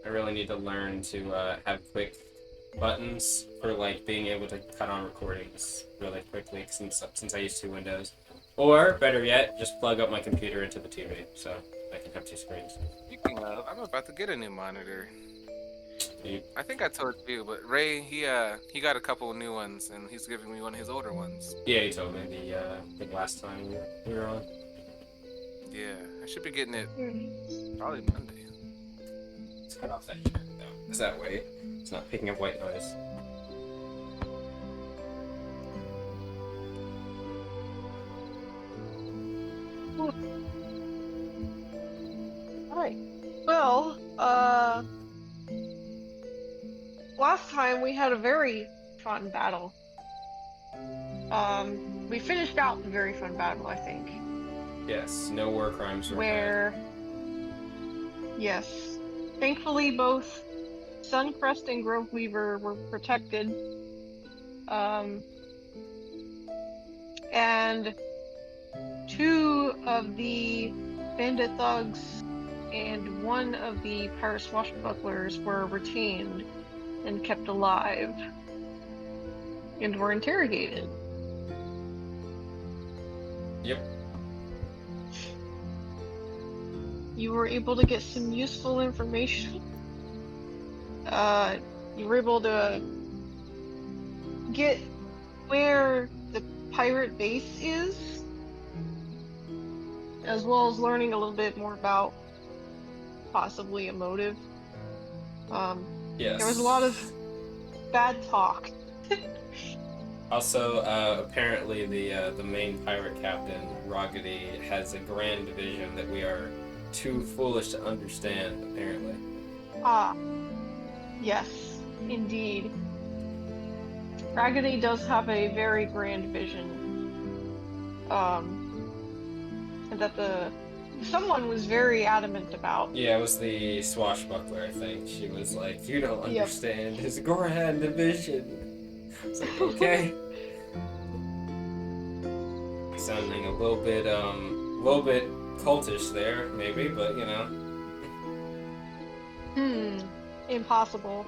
I really need to learn to have quick buttons for like being able to cut on recordings really quickly since I use two windows. Or better yet, just plug up my computer into the TV so I can have two screens. Speaking of, I'm about to get a new monitor. You, I think I told you, but Ray, he got a couple of new ones, and he's giving me one of his older ones. yeah, you told me the last time we were on. Yeah, I should be getting it Hmm. probably Monday. Let's cut off that chat though, because that way it's not picking up white noise. Alright. Well, last time we had a very fun battle. We finished out the very fun battle, I think. Yes, no war crimes were Where, yes, thankfully both Suncrest and Groveweaver were protected. And two of the bandit thugs and one of the pirate swashbucklers were retained and kept alive and were interrogated. Yep. You were able to get some useful information. You were able to get where the pirate base is, as well as learning a little bit more about possibly a motive. Yes. There was a lot of bad talk. Also, apparently the main pirate captain, Roggedy, has a grand vision that we are too foolish to understand, apparently. Ah, yes, indeed. Raggedy does have a very grand vision. And that someone was very adamant about. Yeah, it was the swashbuckler, I think. She was like, "You don't Yep. understand his grand vision." It's like, okay. Sounding a little bit cultish there, maybe, but you know. Impossible.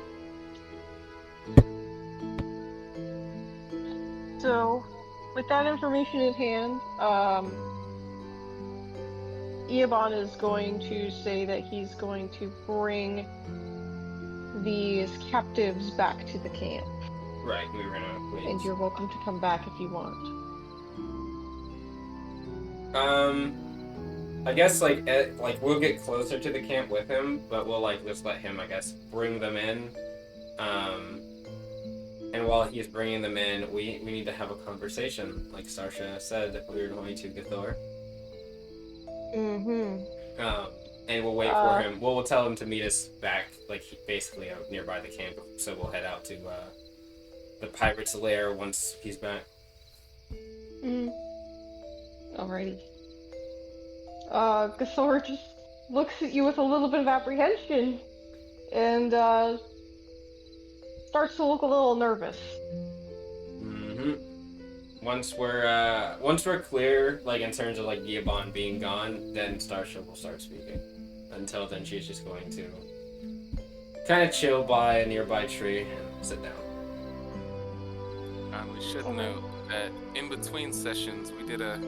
So, with that information in hand, Eobon is going to say that he's going to bring these captives back to the camp. Right, we were gonna wait. And you're welcome to come back if you want. I guess like we'll get closer to the camp with him, but we'll like just let him, I guess, bring them in. And while he's bringing them in, we need to have a conversation, like Sarsha said that we were going to Ga'Thor. And we'll wait for him. We'll tell him to meet us back, like basically nearby the camp. So we'll head out to the pirate's lair once he's back. Alrighty. Ga'Thor just looks at you with a little bit of apprehension, and starts to look a little nervous. Once we're clear, like in terms of like Eobon being gone, then Starsha will start speaking. Until then, she's just going to kind of chill by a nearby tree and sit down. We should note that in between sessions, we did a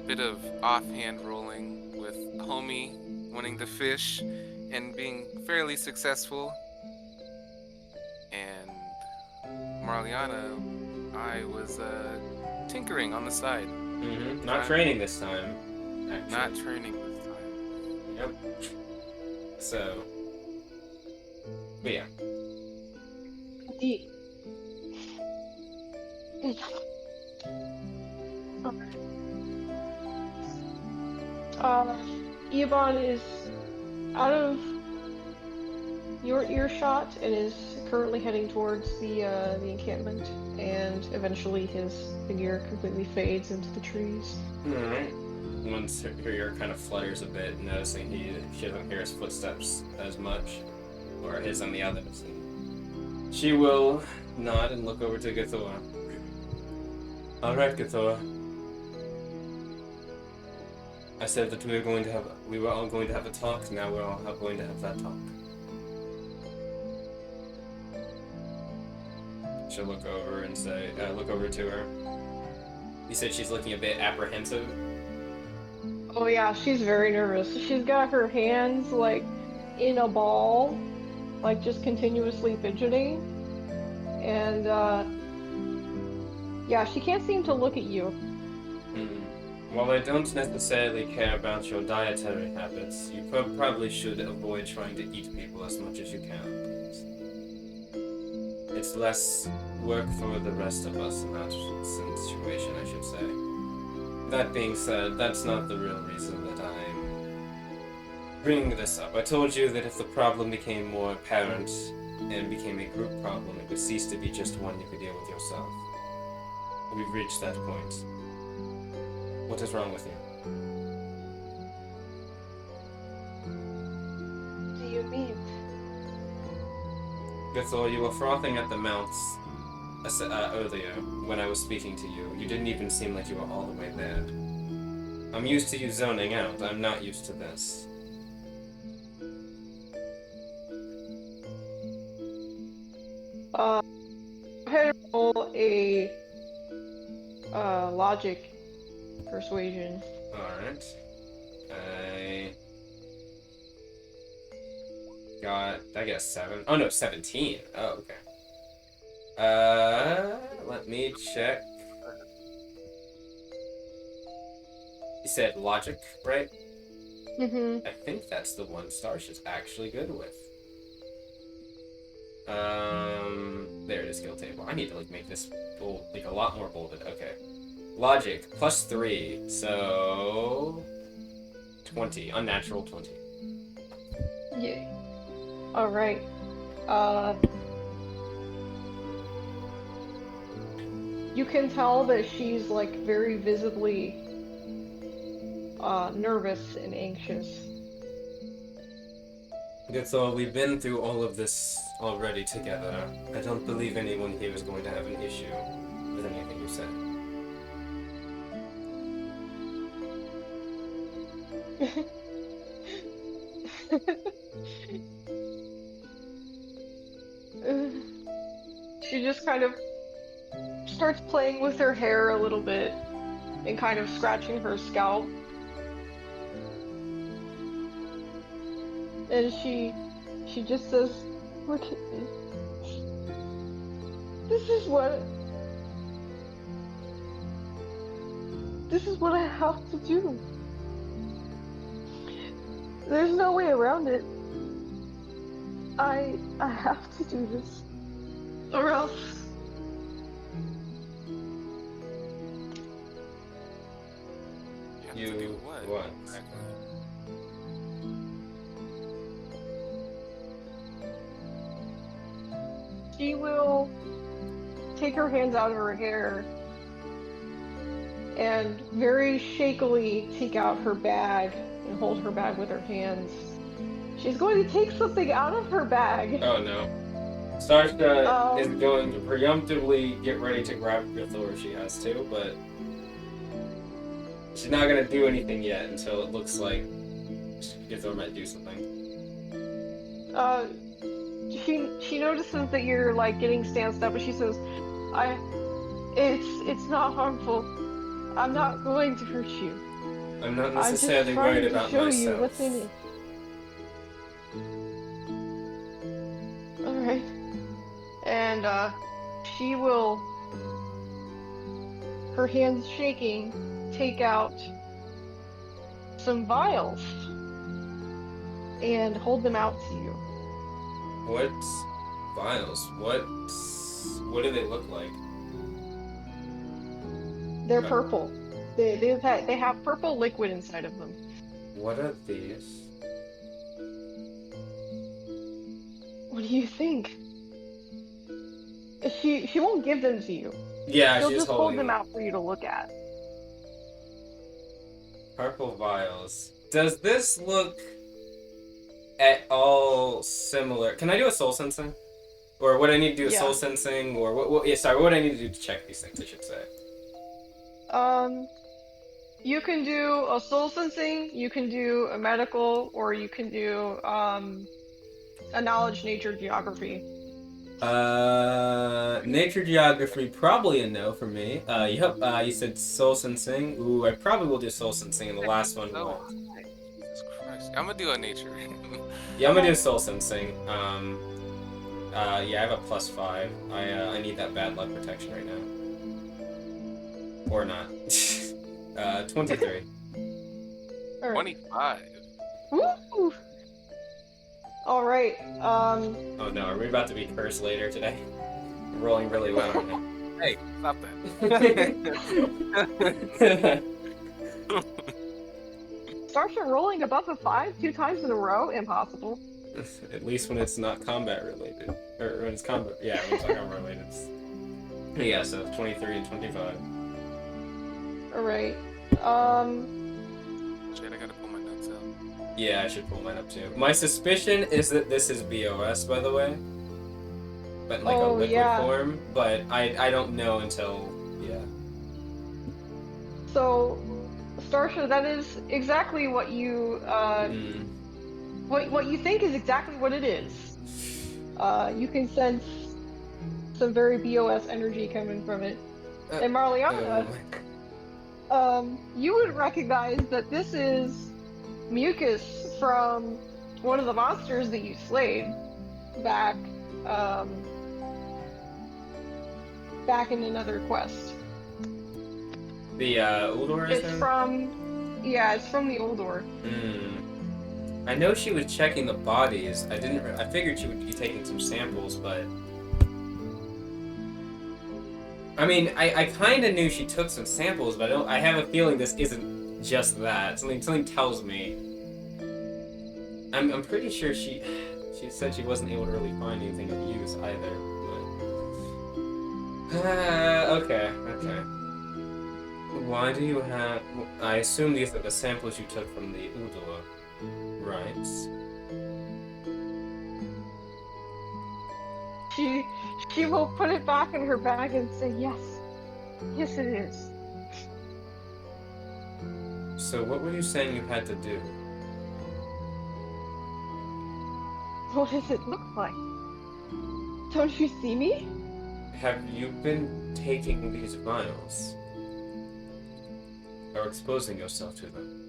bit of offhand rolling with Homie winning the fish and being fairly successful. And Marliana, I was tinkering on the side. Not training this time. Actually. Not training this time. Yep. So, but yeah. Indeed. Eobon is out of your earshot and is currently heading towards the encampment, and eventually his figure completely fades into the trees. Alright. Once her ear kind of flutters a bit, noticing she doesn't hear his footsteps as much, or his on the others. And she will nod and look over to Ga'Thor. Alright, Ga'Thor. I said that we were all going to have a talk, now we're all going to have that talk. she'll look over and say, look over to her. You said she's looking a bit apprehensive. Oh yeah, she's very nervous. She's got her hands like in a ball, like just continuously fidgeting. And yeah, she can't seem to look at you. While I don't necessarily care about your dietary habits, you probably should avoid trying to eat people as much as you can, please. It's less work for the rest of us in that situation, I should say. That being said, that's not the real reason that I'm bringing this up. I told you that if the problem became more apparent and became a group problem, it would cease to be just one you could deal with yourself. We've reached that point. What is wrong with you? What do you mean? Ga'Thor, you were frothing at the mouth earlier when I was speaking to you. You didn't even seem like you were all the way there. I'm used to you zoning out. I'm not used to this. Go ahead and roll a logic persuasion. Alright. I got a 7. Oh no, 17. Oh, okay. Let me check. You said logic, right? Mm-hmm. I think that's the one Starsh is actually good with. There it is, skill table. I need to make this bold, a lot more bolded. Okay. Logic, +3, so 20, unnatural 20. Yay. Alright. You can tell that she's like very visibly nervous and anxious. Good, so we've been through all of this already together. I don't believe anyone here is going to have an issue with anything you said. She just kind of starts playing with her hair a little bit and kind of scratching her scalp. And she just says, "Look at me. This is what I have to do. There's no way around it. I have to do this, or else." You have to do what? What? Exactly. She will take her hands out of her hair and very shakily take out her bag and hold her bag with her hands. She's going to take something out of her bag. Oh no. Starsha is going to preemptively get ready to grab Ga'Thor if she has to, but she's not going to do anything yet until it looks like Ga'Thor might do something. She notices that you're like getting stanced up, and she says, it's not harmful. I'm not going to hurt you. I'm not necessarily worried about myself. myself. You what's in it. Alright. And she will, her hands shaking, take out some vials and hold them out to you. What vials? What do they look like? They're purple. They have purple liquid inside of them. What are these? What do you think? She won't give them to you. Yeah, She'll she's just hold holding them out for you to look at. Purple vials. Does this look at all similar? Can I do a soul sensing? Or what I need to do a soul sensing? Or what I need to do to check these things, I should say. You can do a soul sensing, you can do a medical, or you can do a knowledge, nature, geography. Nature geography, probably a no for me. You said soul sensing. Ooh, I probably will do soul sensing, and the last one Oh, was. Jesus Christ. I'm gonna do a nature. Yeah, I'm gonna do soul sensing. Yeah, I have a +5. I need that bad luck protection right now. Or not. 23. All right. 25. Woo! All right. Oh no, are we about to be cursed later today? I'm rolling really well right now. Hey, stop that. Starsha rolling above a 5 2 times in a row? Impossible. At least when it's not combat related. Or when it's combat. Yeah, when it's not combat related. Yeah, so 23 and 25. Alright. Shit, I gotta pull my notes out. Yeah, I should pull mine up too. My suspicion is that this is BOS, by the way. But in like a Oh, liquid yeah. form. But I don't know until. Yeah. So, Starsha, that is exactly what you, what you think is exactly what it is. You can sense some very BOS energy coming from it. And Marliana, you would recognize that this is mucus from one of the monsters that you slayed back back in another quest. The Uldor is It's in? from it's from the Uldor. I know she was checking the bodies. I figured she would be taking some samples, but I mean, I kind of knew she took some samples, but I have a feeling this isn't just that. Something tells me. I'm pretty sure she said she wasn't able to really find anything of use either. But okay. Why do you have? I assume these are the samples you took from the Uldor, right? She will put it back in her bag and say yes. Yes, it is. So what were you saying you had to do? What does it look like? Don't you see me? Have you been taking these vials? Or exposing yourself to them?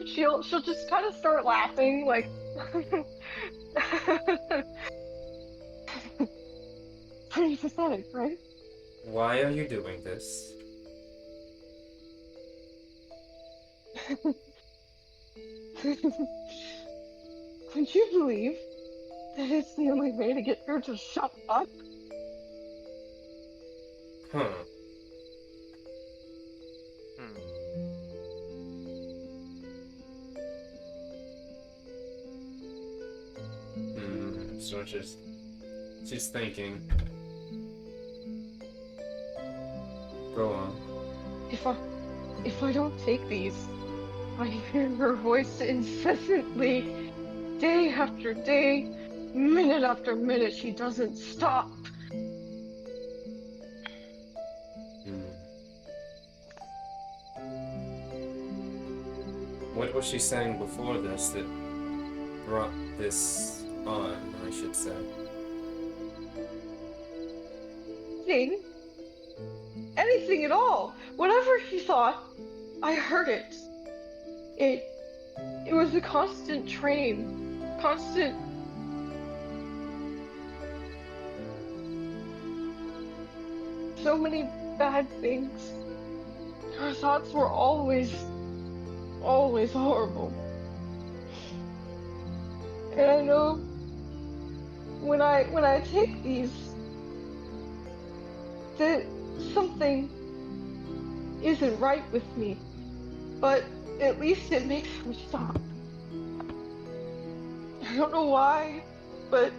She'll just kind of start laughing, like. Pretty pathetic, right? Why are you doing this? Don't you believe that it's the only way to get her to shut up? Huh. So she's thinking. Go on. If I don't take these, I hear her voice incessantly, day after day, minute after minute. She doesn't stop. What was she saying before this that brought this on, I should say? Anything at all. Whatever she thought, I heard it. It was a constant train. Constant. So many bad things. Her thoughts were always horrible. And I know when I take these that something isn't right with me, but at least it makes me stop. I don't know why, but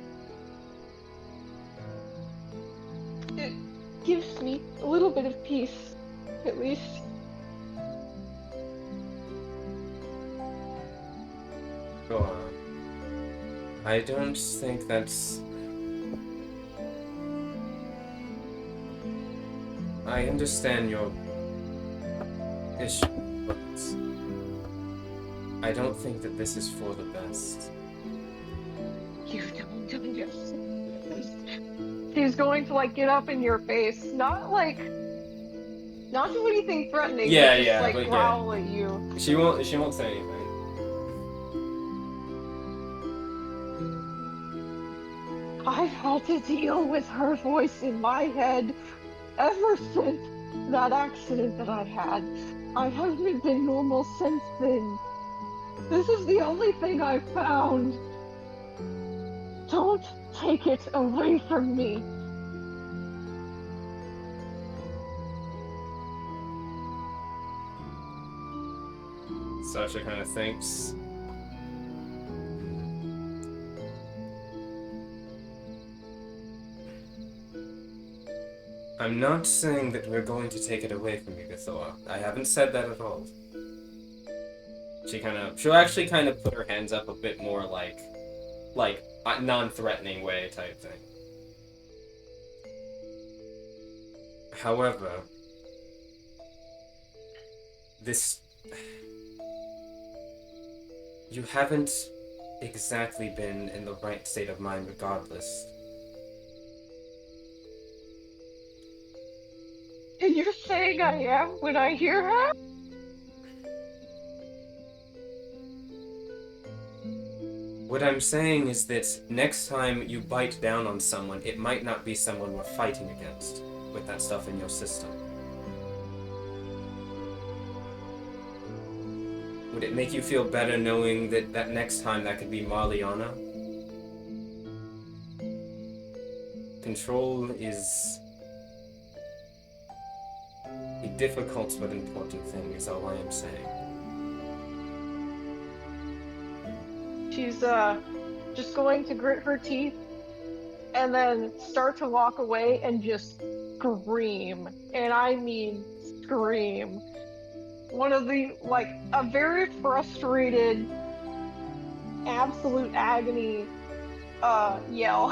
it gives me a little bit of peace, at least. Go on. I don't think that's... I understand your issue, but I don't think that this is for the best. You don't understand. She's going to like get up in your face, not do anything threatening, Yeah, but just yeah, like but growl at you. She won't say anything. I've had to deal with her voice in my head ever since that accident that I had. I haven't been normal since then. This is the only thing I've found. Don't take it away from me. Sasha kind of thinks. I'm not saying that we're going to take it away from you, Ga'Thor. I haven't said that at all. She'll actually kind of put her hands up a bit more like a non-threatening way type thing. However, you haven't exactly been in the right state of mind regardless. And you're saying I am when I hear her? What I'm saying is that next time you bite down on someone, it might not be someone we're fighting against with that stuff in your system. Would it make you feel better knowing that next time that could be Marliana? Control is a difficult but important thing, is all I am saying. She's just going to grit her teeth and then start to walk away and just scream. And I mean scream. One of the, like, a very frustrated, absolute agony yell.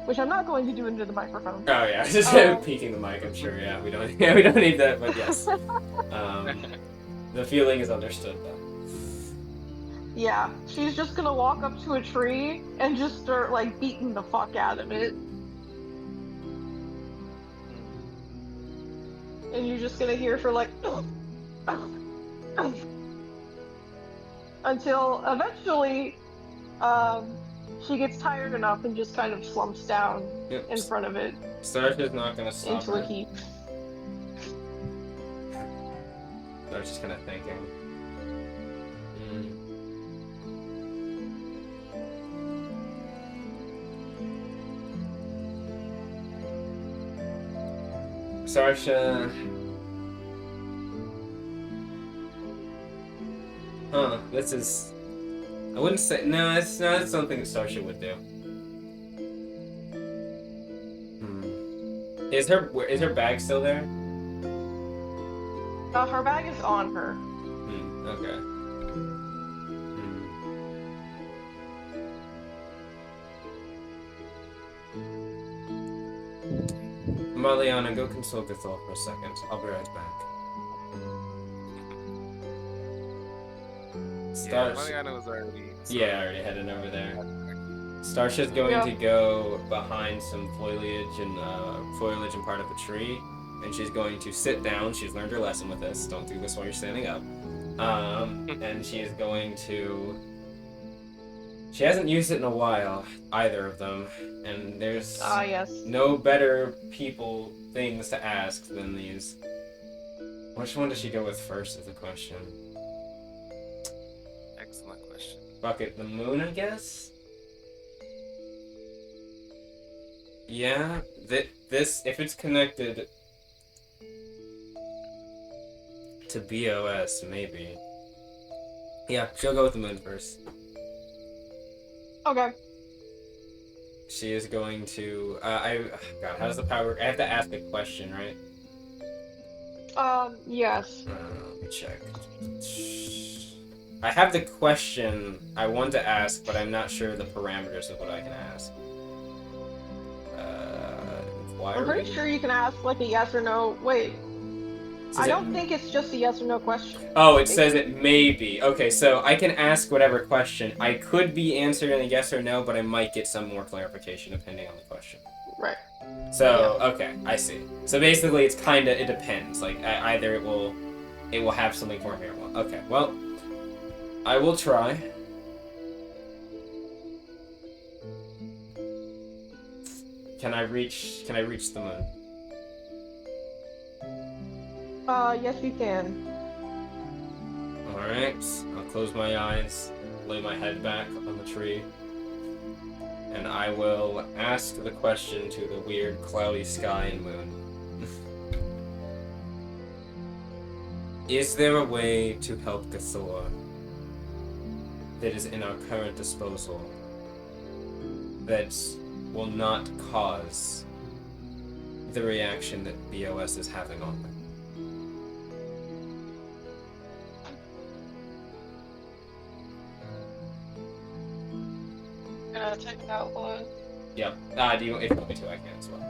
Which I'm not going to do into the microphone. Oh yeah, just peeking the mic, I'm sure, yeah. We don't need that, but yes. The feeling is understood though. Yeah, she's just gonna walk up to a tree and just start like beating the fuck out of it. And you're just gonna hear her like until eventually she gets tired enough and just kind of slumps down in front of it. Sarsha's not gonna stop into her. a heap. Sarsha's kind of thinking. Sarsha. This is. I wouldn't say. No, it's not something that Sarsha would do. Is her bag still there? Her bag is on her. Okay. Marliana, go console Ga'Thor for a second. I'll be right back. Yeah, Marliana was already... already headed over there. Starsha's going to go behind some foliage and part of a tree, and she's going to sit down. She's learned her lesson with this. Don't do this while you're standing up. And she is going to... She hasn't used it in a while, either of them, and there's no better things to ask than these. Which one does she go with first is the question. Excellent question. Bucket the moon, I guess? Yeah, this, if it's connected to BOS, maybe. Yeah, she'll go with the moon first. Okay. She is going to, God, how does the power, I have to ask a question, right? Yes. Let me check. I have the question I want to ask, but I'm not sure the parameters of what I can ask. I'm pretty sure you can ask like a yes or no. Wait. I don't think it's just a yes or no question. Oh, it says it may be. Okay, so I can ask whatever question. I could be answering a yes or no, but I might get some more clarification depending on the question. Right. So, okay, I see. So basically, it's it depends. Like, either it will have something for me or won't. Okay, well, I will try. Can I reach the moon? Yes, you can. Alright, I'll close my eyes, lay my head back on the tree, and I will ask the question to the weird cloudy sky and moon. Is there a way to help Ga'Thor that is in our current disposal that will not cause the reaction that BOS is having on them? Gonna type it out loud. Yep. If you want me to, I can as well.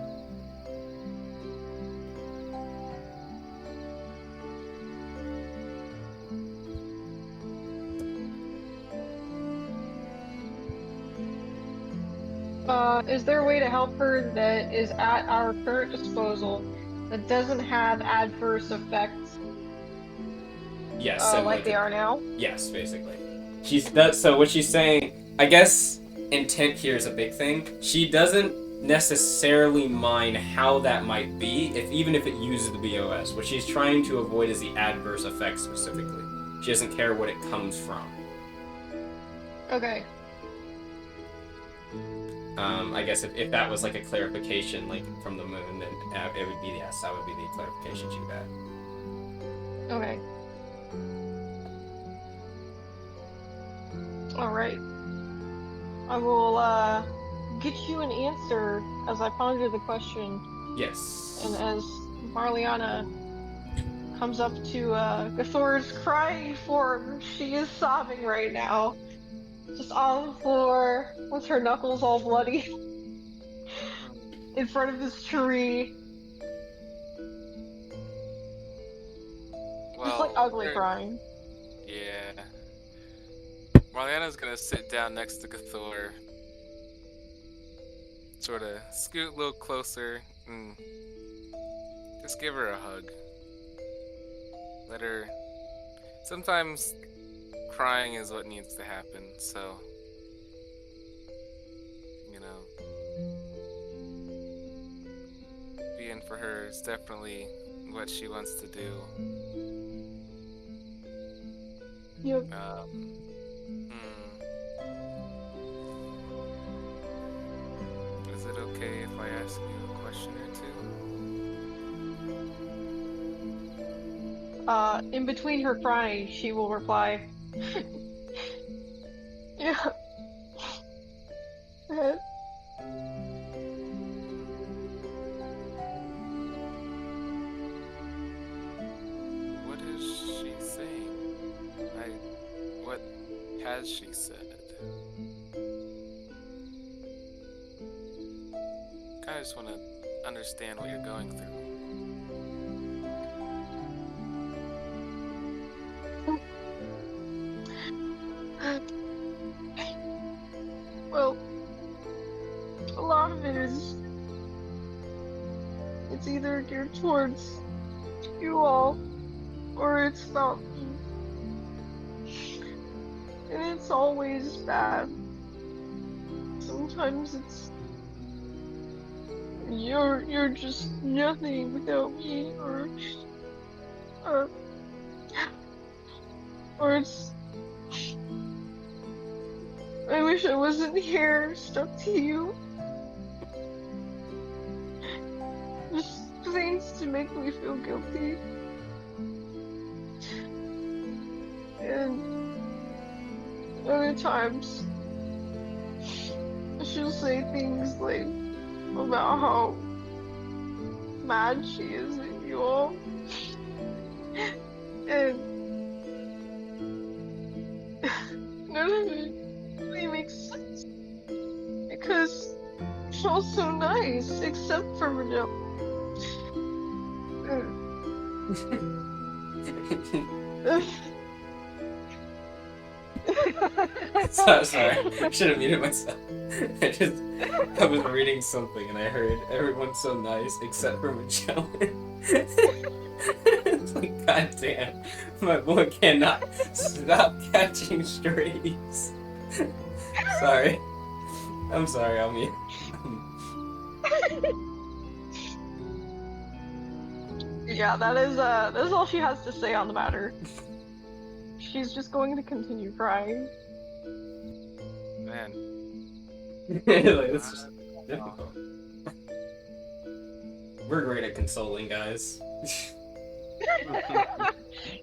Is there a way to help her that is at our current disposal that doesn't have adverse effects? Yes, like they are now? Yes, basically. So what she's saying, I guess intent here is a big thing. She doesn't necessarily mind how that might be, even if it uses the BOS. What she's trying to avoid is the adverse effects specifically. She doesn't care what it comes from. Okay. I guess if that was like a clarification, like from the moon, then it would be yes. That would be the clarification she got. Okay. Alright. I will, get you an answer as I ponder the question. Yes. And as Marliana comes up to, Ga'Thor's crying form, she is sobbing right now. Just on the floor, with her knuckles all bloody. In front of this tree. Well, just like ugly crying. Yeah. Marliana's gonna sit down next to Ga'Thor. Sort of scoot a little closer and just give her a hug. Let her... Sometimes crying is what needs to happen, so... You know... Being for her is definitely what she wants to do. Yep. Is it okay if I ask you a question or two? In between her crying, she will reply. Yeah. What is she saying? What has she said? I just want to understand what you're going through. Well, a lot of it is... It's either geared towards you all, or it's about me. And it's always bad. Sometimes it's... You're just nothing without me, or it's... I wish I wasn't here, stuck to you. Just things to make me feel guilty. And other times, she'll say things like about how mad she is at you all. And none of it really makes sense. Because she's all so nice, except for Vanilla. Sorry, I should have muted myself. I was reading something and I heard everyone's so nice except for Magellan. It's like, God damn, my boy cannot stop catching strays. Sorry. I'm sorry, I'll mute. Yeah, that is all she has to say on the matter. She's just going to continue crying. Man. Like, this is difficult. We're great at consoling, guys.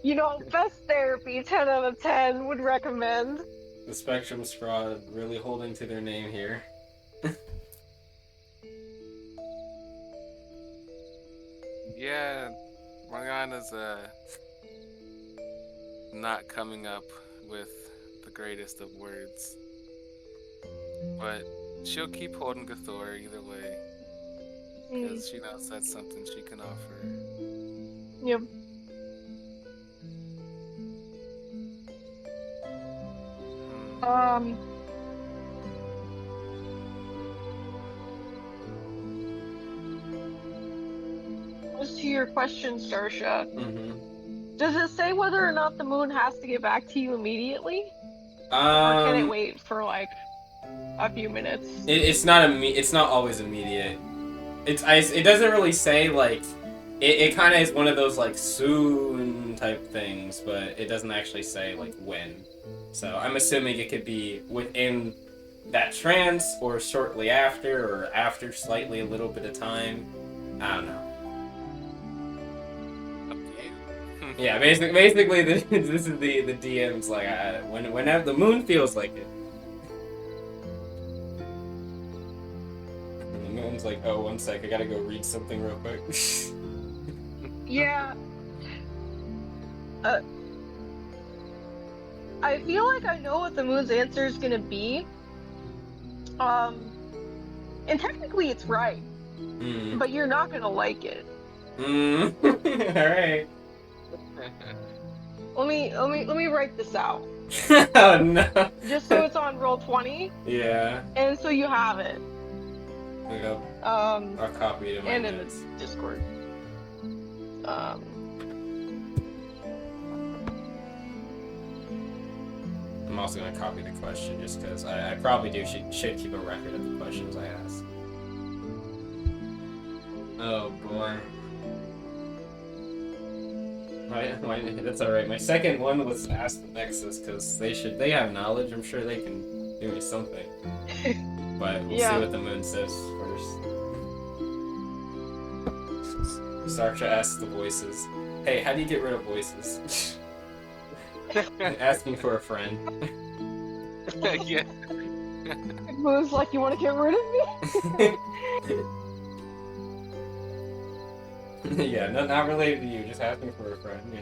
You know, best therapy, 10 out of 10, would recommend. The Spectrum Squad really holding to their name here. Yeah, Morgana's not coming up with the greatest of words. But she'll keep holding Ga'Thor either way. Because she knows that's something she can offer. Yep. As to your question, Starsha, does it say whether or not the moon has to get back to you immediately? Or can it wait for like a few minutes? It's not always immediate. It doesn't really say like it kind of is one of those like soon type things, but it doesn't actually say like when. So I'm assuming it could be within that trance or shortly after or after slightly a little bit of time. I don't know. Yeah, basically this is the DM's like whenever the moon feels like it. And the moon's like, oh, 1 sec, I gotta go read something real quick. Yeah. I feel like I know what the moon's answer is gonna be. And technically it's right, but you're not gonna like it. All right. Let me write this out. Oh no. Just so it's on Roll20. Yeah. And so you have it. There you go. I'll copy it in my and notes. in the Discord. I'm also gonna copy the question just because I probably should keep a record of the questions I ask. Oh boy. That's alright. My second one was to ask the Nexus because they have knowledge. I'm sure they can do me something. But we'll see what the moon says first. Sarsha asks the voices, hey, how do you get rid of voices? Asking for a friend. Yeah. Moon's like, you want to get rid of me? Yeah, not related to you, just asking for a friend, you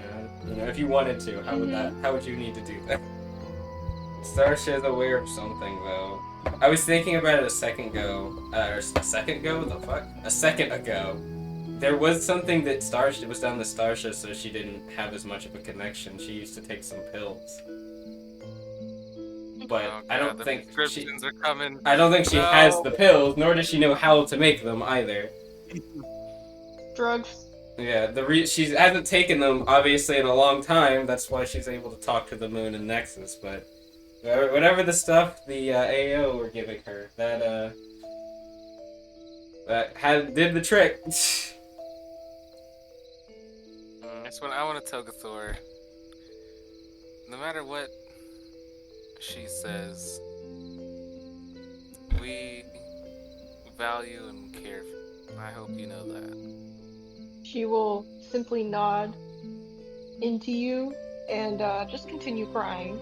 know, if you wanted to, how would you need to do that? Starsha is aware of something though. I was thinking about it a second ago. A second ago. There was something that Starsha was down to Starsha, so she didn't have as much of a connection. She used to take some pills. But I don't think prescriptions are coming. I don't think she has the pills, nor does she know how to make them either. Drugs. Yeah, she hasn't taken them obviously in a long time. That's why she's able to talk to the moon and Nexus. But whatever the stuff the AO were giving her, that did the trick. That's when I want to tell Ga'Thor, no matter what she says, we value and care. I hope you know that. She will simply nod into you and just continue crying.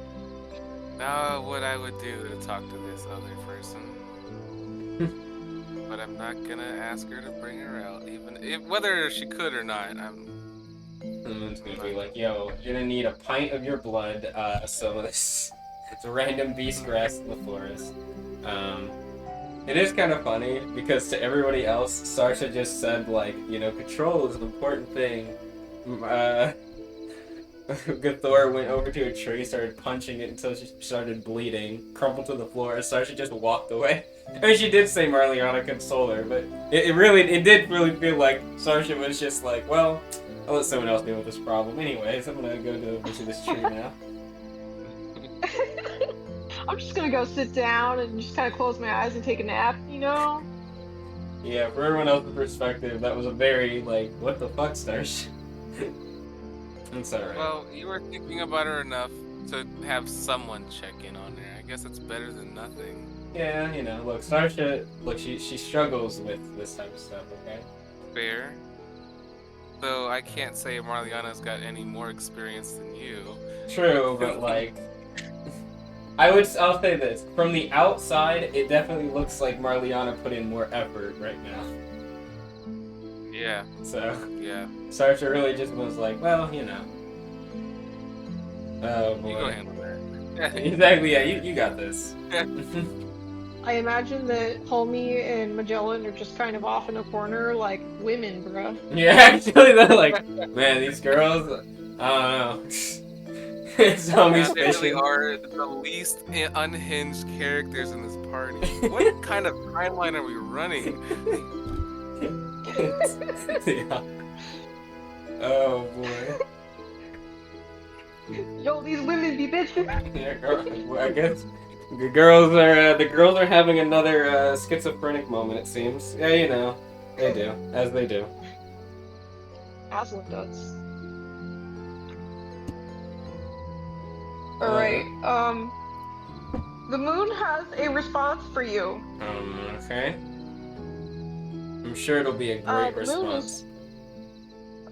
Now, what I would do to talk to this other person, but I'm not gonna ask her to bring her out, whether she could or not. The moon's gonna be like, yo, you're gonna need a pint of your blood, some of this. It's a random beast grass in the forest. It is kind of funny because to everybody else, Sarsha just said like, control is an important thing, Ga'Thor went over to a tree, started punching it until she started bleeding, crumpled to the floor, and Sarsha just walked away. I mean, she did say Marliana console her, but it did really feel like Sarsha was just like, well, I'll let someone else deal with this problem. Anyways, I'm gonna go over to this tree now. I'm just gonna go sit down and just kind of close my eyes and take a nap, you know? Yeah, for everyone else's perspective, that was a very, like, what the fuck, Starsh? It's alright. Well, you were thinking about her enough to have someone check in on her. I guess it's better than nothing. Yeah, you know, look, Sarsha, look, she struggles with this type of stuff, okay? Fair. Though I can't say Marliana's got any more experience than you. True, but like, I'll say this. From the outside, it definitely looks like Marliana put in more effort right now. Yeah. So, Yeah. Sarsha really just was like, well, you know. Oh, boy. You go handle that. Exactly, yeah, you got this. I imagine that Homie and Magellan are just kind of off in a corner, like, women, bruh. Yeah, actually, they're like, man, these girls, I don't know. It's Homie's They really fishing. are the least unhinged characters in this party. What kind of timeline are we running? Yeah. Oh boy. Yo, these women be bitches. Yeah, girl, I guess the girls are having another schizophrenic moment. It seems. Yeah, you know, they do, as they do. Aslan does. Alright, the moon has a response for you. Okay. I'm sure it'll be a great the moon response.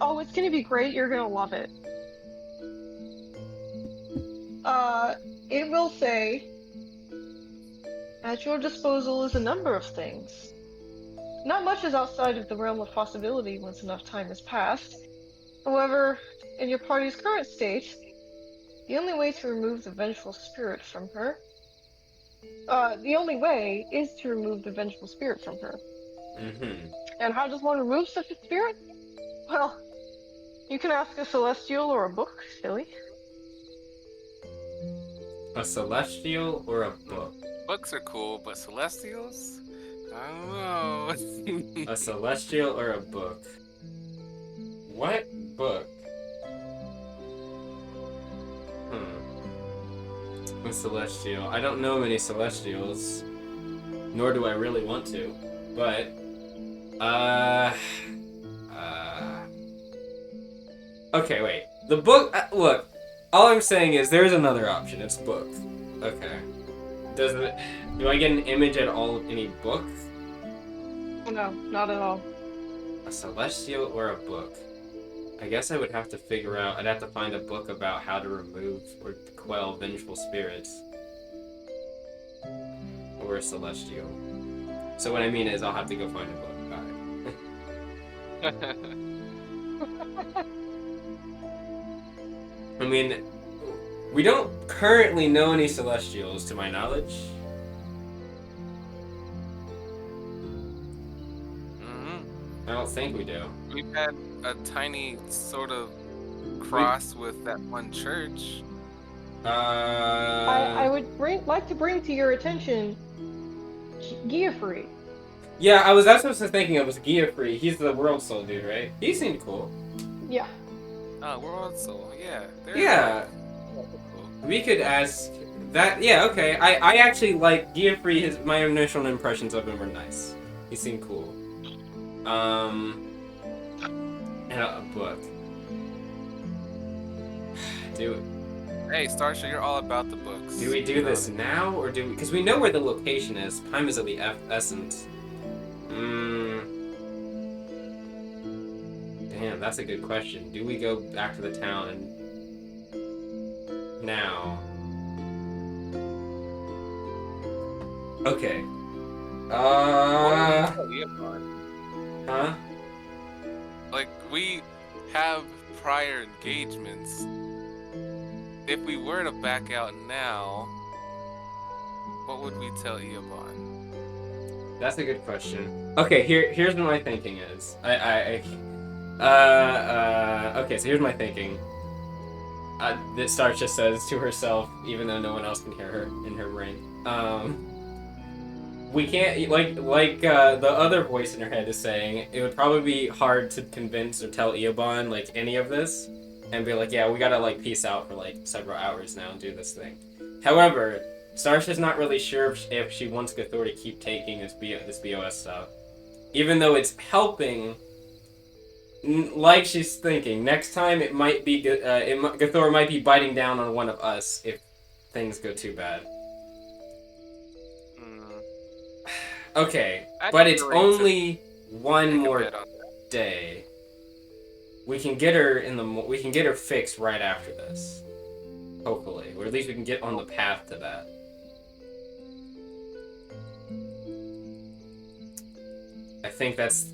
Oh, it's gonna be great, you're gonna love it. It will say, at your disposal is a number of things. Not much is outside of the realm of possibility once enough time has passed. However, in your party's current state, the only way to remove the vengeful spirit from her... the only way is to remove the vengeful spirit from her. Mm-hmm. And how does one remove such a spirit? Well, you can ask a celestial or a book, silly. A celestial or a book? Books are cool, but celestials? I don't know. A celestial or a book? What book? A celestial. I don't know many celestials, nor do I really want to. But, okay, wait. The book. Look, all I'm saying is there's another option. It's book. Okay. Do I get an image at all of any book? No, not at all. A celestial or a book? I guess I would have to figure out. I'd have to find a book about how to remove or quell vengeful spirits. Or a celestial. So what I mean is I'll have to go find a book. Alright. I mean, we don't currently know any celestials to my knowledge. I don't think we do. We've had a tiny sort of cross with that one church. I would like to bring to your attention Ga'Thors. Yeah, that's what I was thinking of, was Ga'Thors. He's the World Soul dude, right? He seemed cool. Yeah. World Soul, yeah. Yeah. Cool. We could ask that. Yeah, okay. I actually like Ga'Thors. My initial impressions of him were nice. He seemed cool. And a book. Dude. Hey, Starsha, you're all about the books. Do we do this now, or do we... Because we know where the location is. Time is of the essence. Damn, that's a good question. Do we go back to the town and... now? Okay. Huh? Like, we have prior engagements. If we were to back out now, what would we tell Eobon? That's a good question. Okay, here's what my thinking is. Okay, so here's my thinking. That Starsha says to herself, even though no one else can hear her in her brain. We can't the other voice in her head is saying. It would probably be hard to convince or tell Eobon like any of this, and be like, yeah, we gotta like peace out for like several hours now and do this thing. However, Starsha's not really sure if she wants Ga'Thor to keep taking this BOS stuff, even though it's helping. Like she's thinking, next time it might be Ga'Thor might be biting down on one of us if things go too bad. Okay, but it's only one more day. We can get her we can get her fixed right after this, hopefully, or at least we can get on the path to that. I think that's.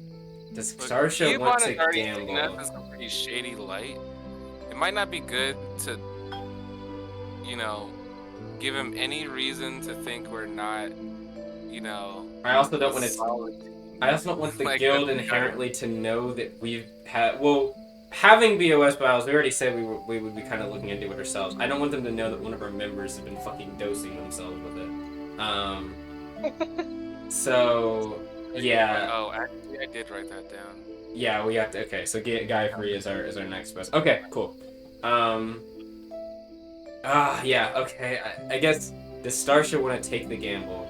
Does Starsha want to gamble? That's a pretty shady light. It might not be good to, give him any reason to think we're not, I also don't want to. I also don't want the like guild inherently to know that we've had. Well, having BOS battles, we already said we would be kind of looking into it ourselves. I don't want them to know that one of our members has been fucking dosing themselves with it. So. Yeah. Oh, actually, I did write that down. Yeah, we have to. Okay, so Guy Free is our next best. Okay, cool. Yeah. Okay. I guess does Starsha want to take the gamble?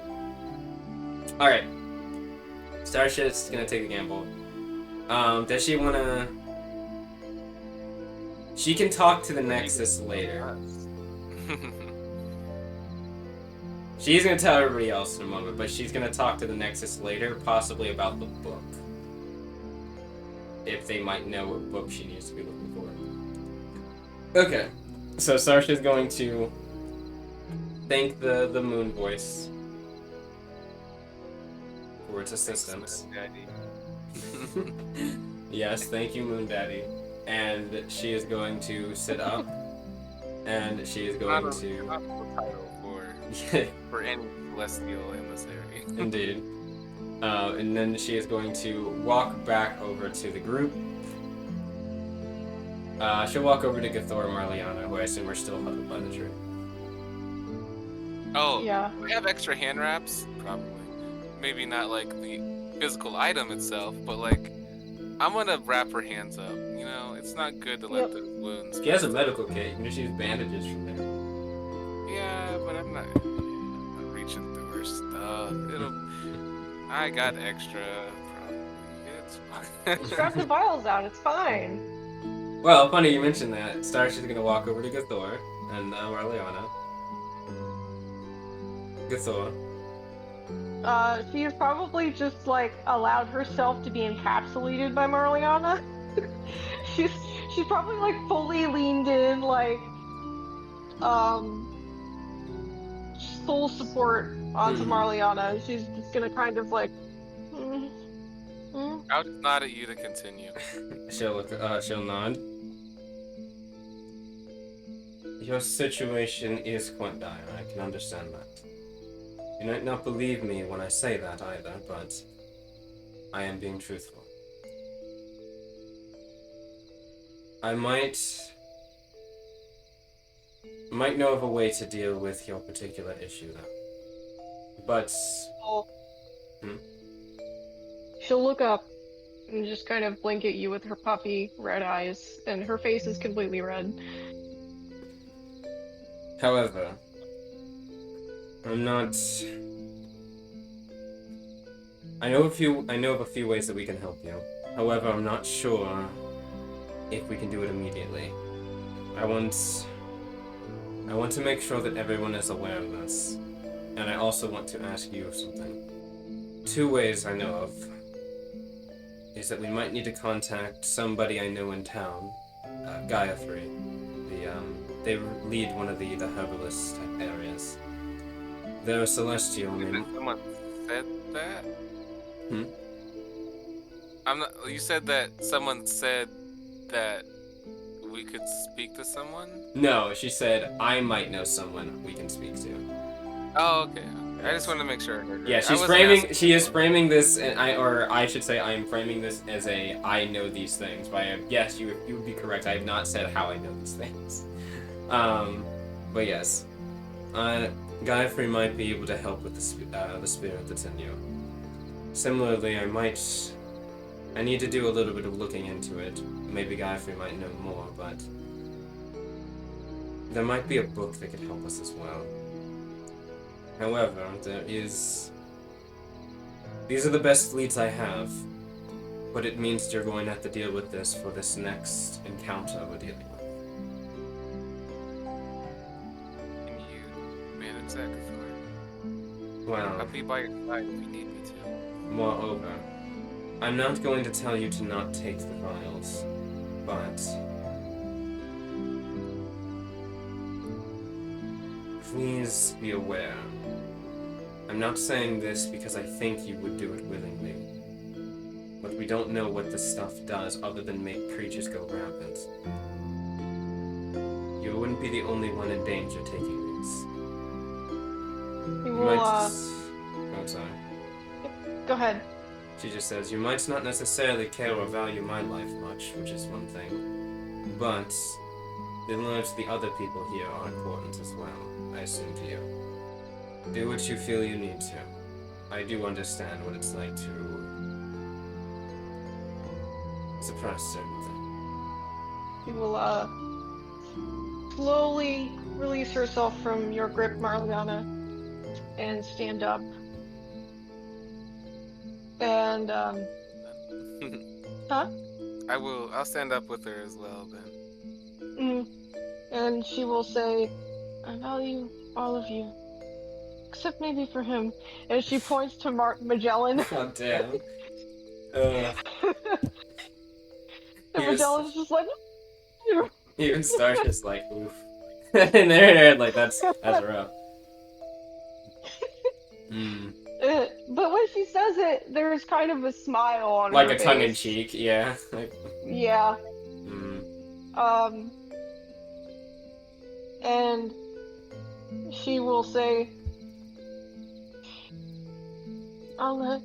All right. Starsha's gonna take the gamble. Does she wanna? She can talk to the Nexus later. She's gonna tell everybody else in a moment, but she's gonna talk to the Nexus later, possibly about the book. If they might know what book she needs to be looking for. Okay, so Starsha's going to thank the Moon Voice for its assistance. Yes, thank you, Moon Daddy. And she is going to sit up, and she is going to. For any celestial emissary. Indeed. And then she is going to walk back over to the group. She'll walk over to Ga'Thor and Marliana, who I assume are still huddled by the tree. Oh, yeah. We have extra hand wraps? Probably. Maybe not like the physical item itself, but like, I'm gonna wrap her hands up. It's not good to let the wounds. She has a medical kit. You can just use bandages from there. Yeah, but I'm not reaching through her stuff. I got extra. Probably. It's fine. Strap the vials out. It's fine. Well, funny you mentioned that. Starsha's gonna walk over to Ga'Thor and Marliana. Ga'Thor. She has probably just like allowed herself to be encapsulated by Marliana. she's probably like fully leaned in, like full support onto Marliana. She's just gonna kind of like. I'll just nod at you to continue. She'll nod. Your situation is quite dire. I can understand that. You might not believe me when I say that either, but I am being truthful. I might know of a way to deal with your particular issue, though. But... She'll look up and just kind of blink at you with her puffy red eyes, and her face is completely red. However, I'm not... I know of a few ways that we can help you. However, I'm not sure if we can do it immediately. I want to make sure that everyone is aware of this. And I also want to ask you something. 2 ways I know of is that we might need to contact somebody I know in town, Ga'Thors. They lead one of the herbalist type areas. They're a celestial. Someone said that? You said that someone said that we could speak to someone? No, she said I might know someone we can speak to. Oh, okay. I just wanted to make sure I heard her. Yeah, I she's wasn't framing. asking She is for- framing this, and I should say, I am framing this as a I know these things. By yes, you would be correct. I have not said how I know these things. But yes, Ga'Thors might be able to help with the spirit that's in you. Similarly, I need to do a little bit of looking into it. Maybe Ga'Thors might know more, but there might be a book that could help us as well. However, these are the best leads I have, but it means you're going to have to deal with this for this next encounter we're dealing with. Can you manage that, Ga'Thors? Well, I'll be by your side if you need me to. moreover, I'm not going to tell you to not take the vials, but please be aware. I'm not saying this because I think you would do it willingly, but we don't know what this stuff does other than make creatures go rampant. You wouldn't be the only one in danger taking these. He You will, Oh, sorry. go ahead. She just says, you might not necessarily care or value my life much, which is one thing, but the lives of the other people here are important as well, I assume to you. Do what you feel you need to. I do understand what it's like to suppress certain things. He will, slowly release herself from your grip, Marliana, and stand up. And, huh? I'll stand up with her as well then. And she will say, I value all of you. Except maybe for him. And she points to Magellan. God damn. And Here's- Magellan's just like, Even Star's just like, oof. In their head, like, that's rough. But when she says it, there's kind of a smile on Like her a face. tongue-in-cheek, yeah. Like, Yeah. And she will say, I'll let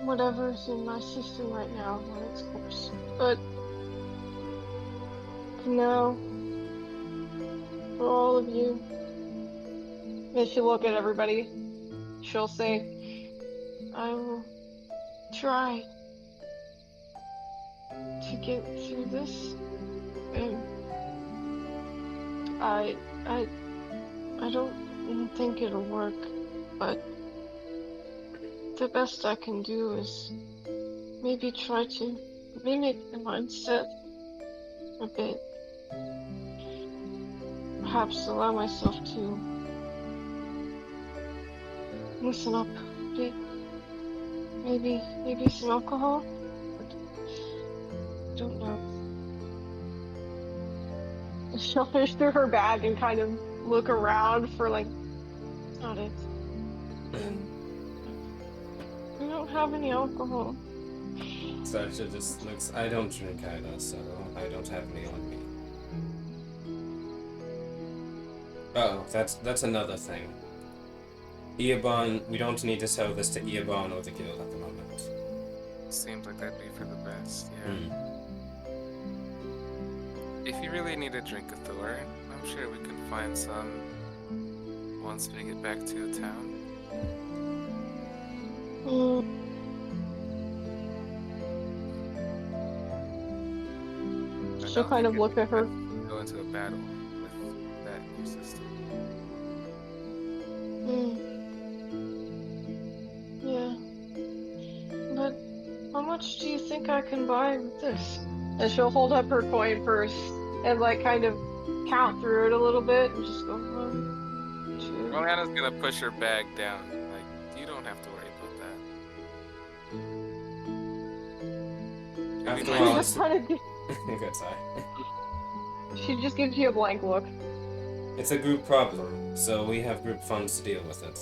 whatever's in my system right now run its course. But for now, for all of you, and she'll look at everybody. She'll say, I will try to get through this. And I don't think it'll work, but the best I can do is maybe try to mimic the mindset a bit. Perhaps allow myself to loosen up a bit. Maybe some alcohol? I don't know. She'll fish through her bag and kind of look around for like, not it. We don't have any alcohol. Sasha just looks, I don't drink either, so I don't have any on me. Oh, that's another thing. Eobon, we don't need to sell this to Eobon or the guild at the moment. Seems like that'd be for the best, yeah. If you really need a drink of Thor, I'm sure we can find some once we get back to the town. I She'll don't kind think of look at her. Go into a battle with that in your system. Yeah. But how much do you think I can buy with this? And she'll hold up her coin purse and like kind of count through it a little bit and just go 1, 2. Marliana's gonna push her bag down. Like, you don't have to worry about that. After Maybe all, She my- just kind of good side. she just gives you a blank look. It's a group problem, so we have group funds to deal with it.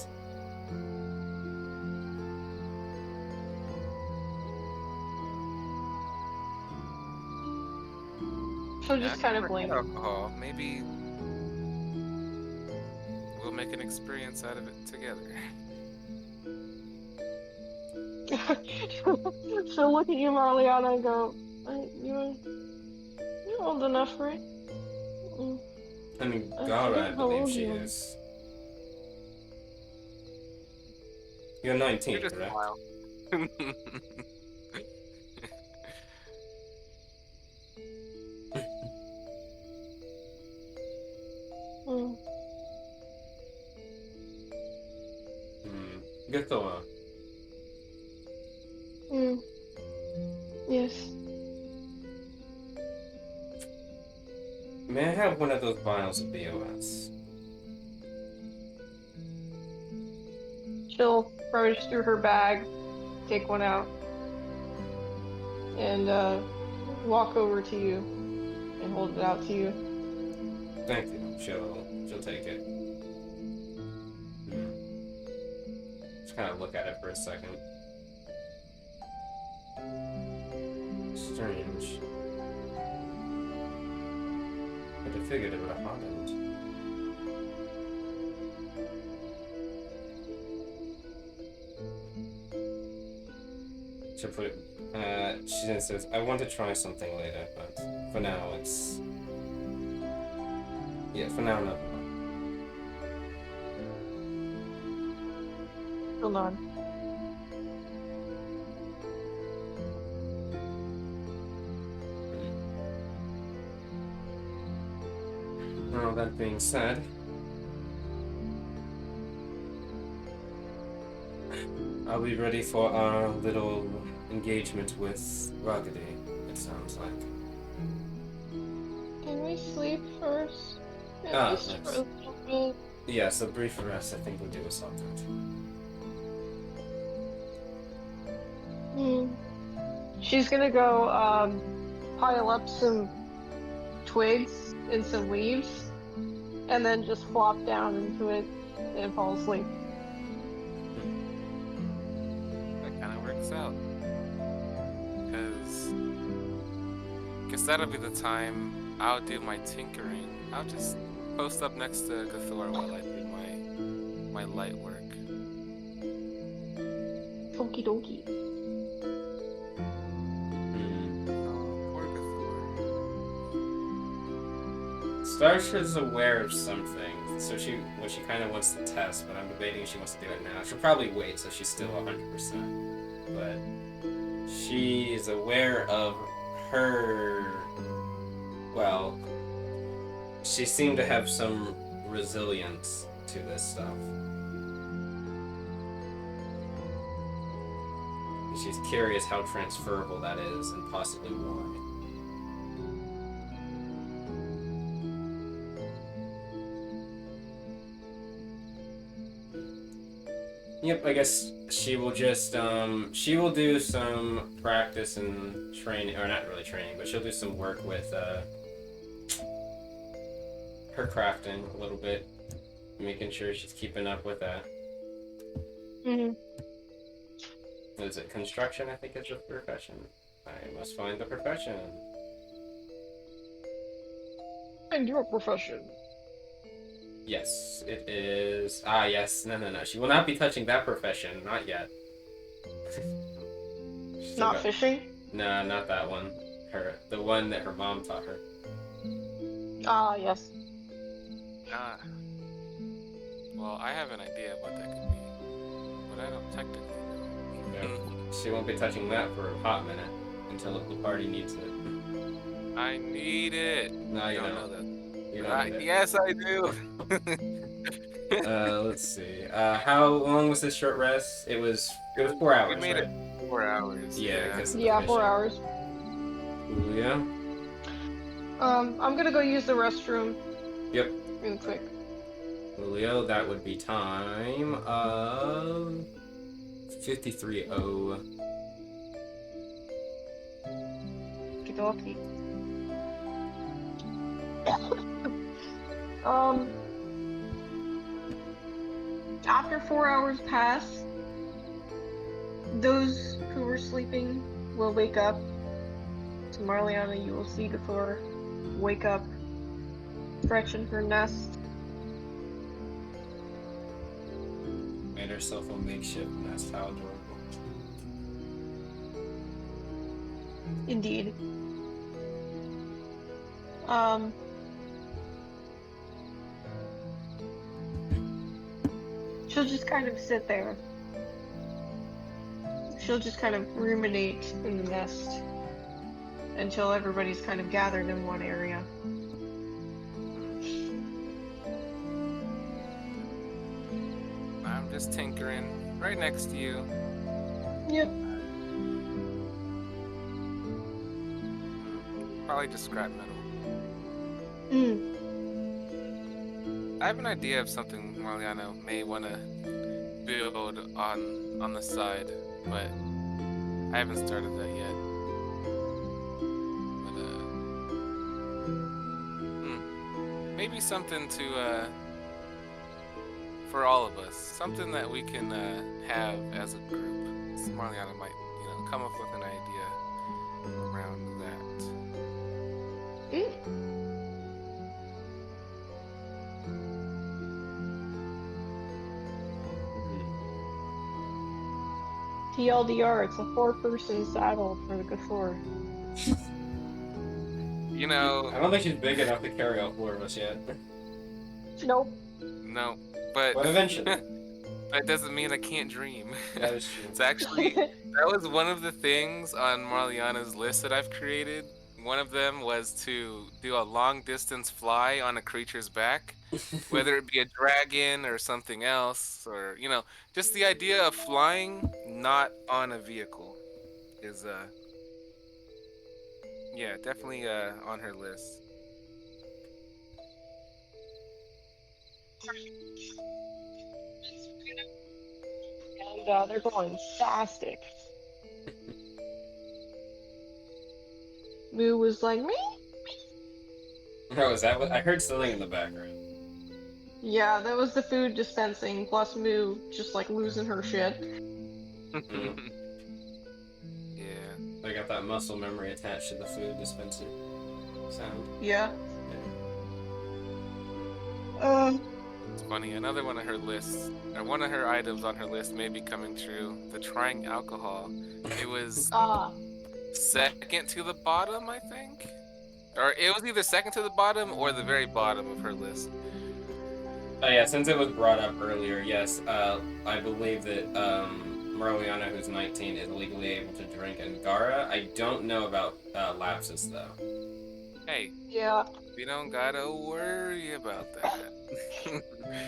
She'll Yeah, just kind of for blink. alcohol. Maybe we'll make an experience out of it together. She'll look at you, Marliana, and go, you're old enough, right? Mm. I mean, I God, I forget how believe old she you are. is. You're 19, You just correct? smile. Mm. Ga'Thor, Mm. Yes. may I have one of those vials of BOS? She'll rummage through her bag, take one out, and walk over to you and hold it out to you. Thank you. She'll take it. Just kind of look at it for a second. Strange. But I figured it would have happened. She'll put it. She then says, "I want to try something later, but for now it's. Yeah, for now, no." Hold on. Well, that being said, I'll be ready for our little engagement with Ruggedy, it sounds like. Can we sleep first? At Ah, least for a yes. little bit. Yes, a brief rest I think will do us all good. She's gonna go pile up some twigs and some leaves, and then just flop down into it and fall asleep. That kind of works out. Because I guess that'll be the time I'll do my tinkering. I'll just post up next to Ga'Thor while I do my light work. Okie dokie. Oh, poor Ga'Thor. Starsha's aware of something, so she kind of wants to test, but I'm debating if she wants to do it now. She'll probably wait, so she's still 100%. But she is aware of her. Well, she seemed to have some resilience to this stuff. And she's curious how transferable that is, and possibly why. Yep, I guess she will just, she will do some practice and training, or not really training, but she'll do some work with, her crafting a little bit, making sure she's keeping up with that. Is it construction, I think is the profession? I must find the profession. And your profession. Yes, it is. Ah, yes. No. She will not be touching that profession. Not yet. Not fishing? No, not that one. The one that her mom taught her. Ah, yes. Ah. Well, I have an idea of what that could be, but I don't technically know. Yeah. She won't be touching that for a hot minute until the party needs it. I need it. No, you don't don't. know that. You don't need it. Yes, I do. Let's see. How long was this short rest? It was 4 hours, We made right? it 4 hours. Yeah, because of the Yeah, fishing. 4 hours. Yeah. I'm gonna go use the restroom. Yep. Really quick. Julio, that would be time of 53:00. Okie after 4 hours pass, those who were sleeping will wake up. So Marliana, you will see Ga'Thor wake up, stretch in her nest, made herself a makeshift nest. How adorable. Indeed. She'll just kind of sit there. She'll just kind of ruminate in the nest until everybody's kind of gathered in one area. I'm just tinkering right next to you. Yep. Probably just scrap metal. I have an idea of something Marliano may want to build on the side, but I haven't started that yet. But maybe something to for all of us, something that we can have as a group. So Marliano might, come up with an idea around that. TLDR, it's a 4-person saddle for the Ga'Thor. I don't think she's big enough to carry all 4 of us yet. Nope. No, but eventually. That doesn't mean I can't dream. That is true. It's actually, that was one of the things on Marliana's list that I've created. One of them was to do a long distance fly on a creature's back, whether it be a dragon or something else, or, just the idea of flying not on a vehicle is, yeah, definitely on her list. And they're going fantastic. Moo was like, me? Oh, is that what? I heard something in the background. Yeah, that was the food dispensing, plus Moo just like losing her shit. Yeah. I got that muscle memory attached to the food dispenser sound. Yeah. It's funny, another one of her lists, or one of her items on her list may be coming true. The trying alcohol. It was second to the bottom, I think? Or it was either second to the bottom or the very bottom of her list. Oh yeah, since it was brought up earlier, yes, I believe that Marliana, who's 19, is legally able to drink, and Gara, I don't know about Lapsus, though. Hey. Yeah. We don't gotta worry about that.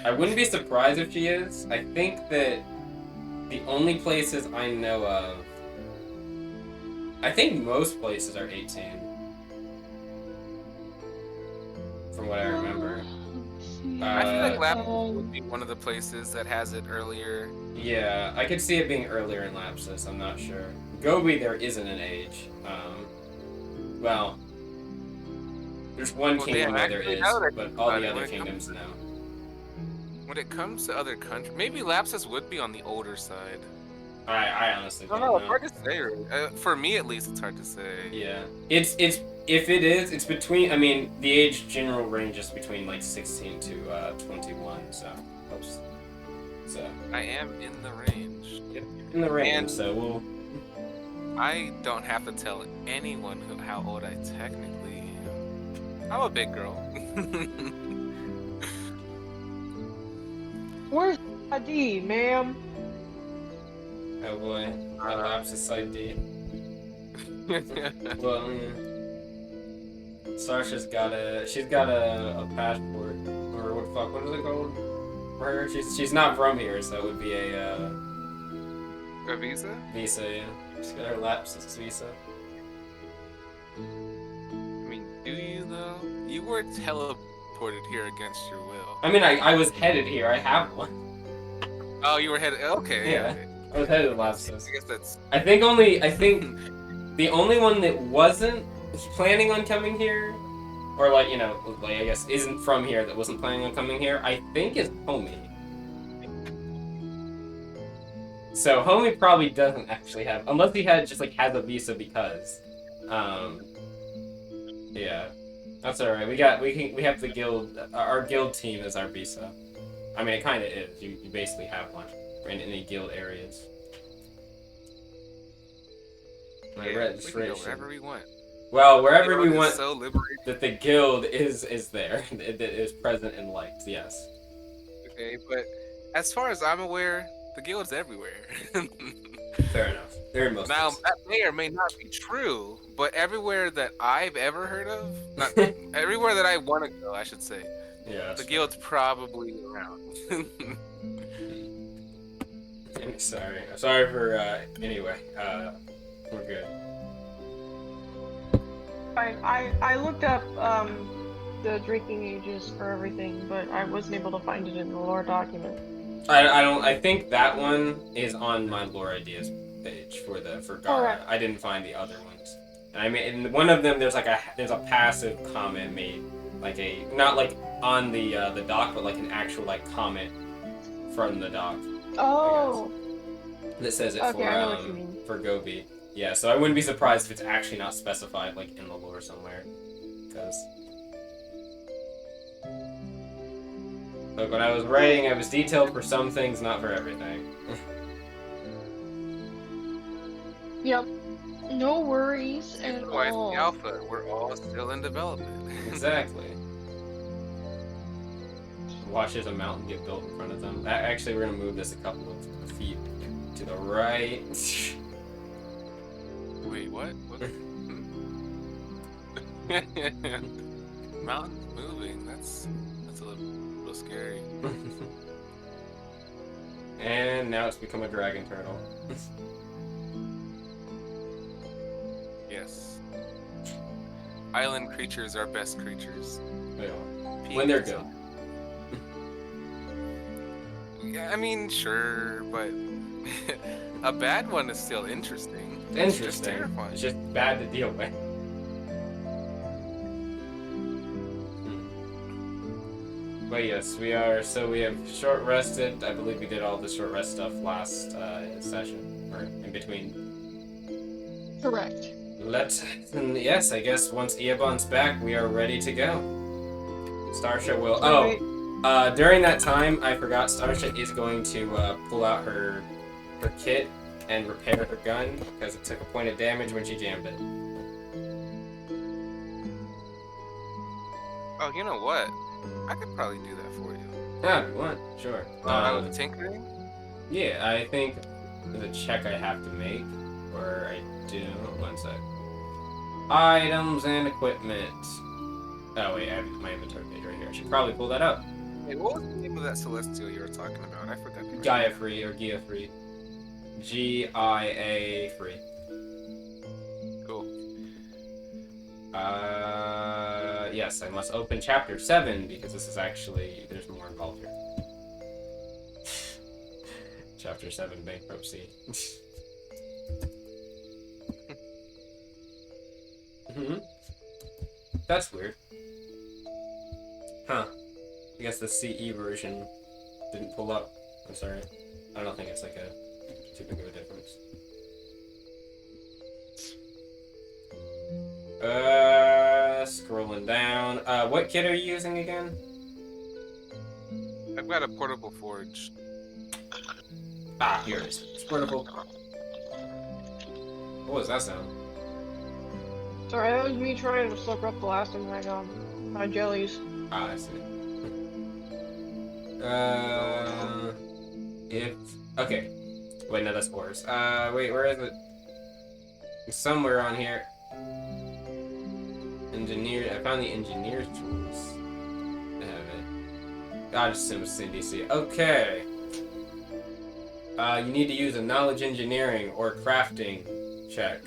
I wouldn't be surprised if she is. I think that the only places I know of, I think most places are 18. From what I remember. I feel like Lapsus would be one of the places that has it earlier. Yeah, I could see it being earlier in Lapsus, I'm not sure. Gobi, there isn't an age. Well, there's one kingdom where there is, but all the other kingdoms no. When it comes to other countries, maybe Lapsus would be on the older side. I honestly don't know. know. It's hard to say. For me, at least, it's hard to say. Yeah, it's if it is, it's between. I mean, the age general range is between like 16 to 21. So close. So I am in the range. Yep, in the range. And so we'll. I don't have to tell anyone how old I technically am. I'm a big girl. Where's ID, ma'am? Oh boy, my Lapsus ID. Well, Sarsha's got a passport, or what is it called? For her, she's not from here, so it would be a visa? Visa, yeah. She's got her Lapsus visa. I mean, do you though? You were teleported here against your will. I mean, I was headed here. I have one. Oh, you were headed. Okay. Yeah. Okay. I was headed to Lapsus. I guess that's. I think the only one that wasn't planning on coming here, or I guess isn't from here that wasn't planning on coming here, I think is Homie. So Homie probably doesn't actually have, unless he has a visa because, yeah, that's all right. We have the guild. Our guild team is our visa. I mean, it kind of is. You basically have one. or in any guild areas. My Yeah, we can go registration. wherever we want. Well, wherever we Guild is want so liberating. that the guild is there, that is present in lights. Yes. Okay, but as far as I'm aware, the guild's everywhere. Fair enough. They're in most Now, places. that may or may not be true, but everywhere that I've ever heard of, not everywhere that I want to go, I should say, Yeah. the guild's probably around. Sorry for anyway. We're good. I looked up the drinking ages for everything, but I wasn't able to find it in the lore document. I think that one is on my lore ideas page for Gara. Alright. I didn't find the other ones. And I mean, in one of them there's a passive comment made, like not like on the doc, but like an actual like comment from the doc. Oh. That says it Okay, I know what you mean. for Gobi. Yeah, so I wouldn't be surprised if it's actually not specified like in the lore somewhere, because. Look, when I was writing, I was detailed for some things, not for everything. Yep. No worries at Otherwise, all. the alpha, we're all still in development. Exactly. Watch as a mountain get built in front of them. Actually, we're gonna move this a couple of feet to the right. Wait, what? Mountains moving. That's a little scary. And now it's become a dragon turtle. Yes. Island creatures are best creatures. They are. When they're good. Yeah, I mean, sure, but a bad one is still interesting. It's just terrifying. It's just bad to deal with. But yes, we are. So we have short rested. I believe we did all the short rest stuff last session, or in between. Correct. Yes, I guess once Eobon's back, we are ready to go. Starsha will. During that time, I forgot Starsha is going to pull out her kit and repair her gun because it took a point of damage when she jammed it. Oh, you know what? I could probably do that for you. Yeah, if you want, sure. With tinkering? Yeah, I think the check I have to make, or I do. One sec. Items and equipment. Oh wait, I have my inventory page right here. I should probably pull that up. Hey, what was the name of that celestial you were talking about? I forgot. Gaia free or Gia free. GIA free. Cool. Yes, I must open chapter 7 because this is actually there's more involved here. Chapter 7 bankruptcy. That's weird. Huh. I guess the CE version didn't pull up. I'm sorry. I don't think it's like a too big of a difference. Scrolling down. What kit are you using again? I've got a portable forge. Ah, here it is. It's portable. What was that sound? Sorry, that was me trying to suck up the last of my jellies. Ah, I see. Okay. Wait, no, that's ores. Wait, where is it? It's somewhere on here. Engineer. I found the engineer's tools. I have it. I just assume it's CDC. Okay. You need to use a knowledge engineering or crafting check.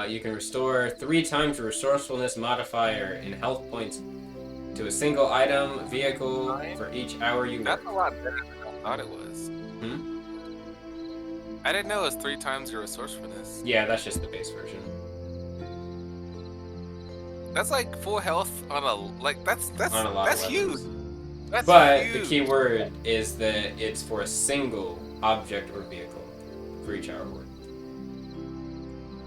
You can restore 3 times your resourcefulness modifier in health points to a single item, vehicle for each hour you work. That's a lot better than I thought it was. I didn't know it was 3 times your resourcefulness. Yeah, that's just the base version. That's like full health on a that's on a lot of huge. That's but huge. The key word is that it's for a single object or vehicle for each hour work.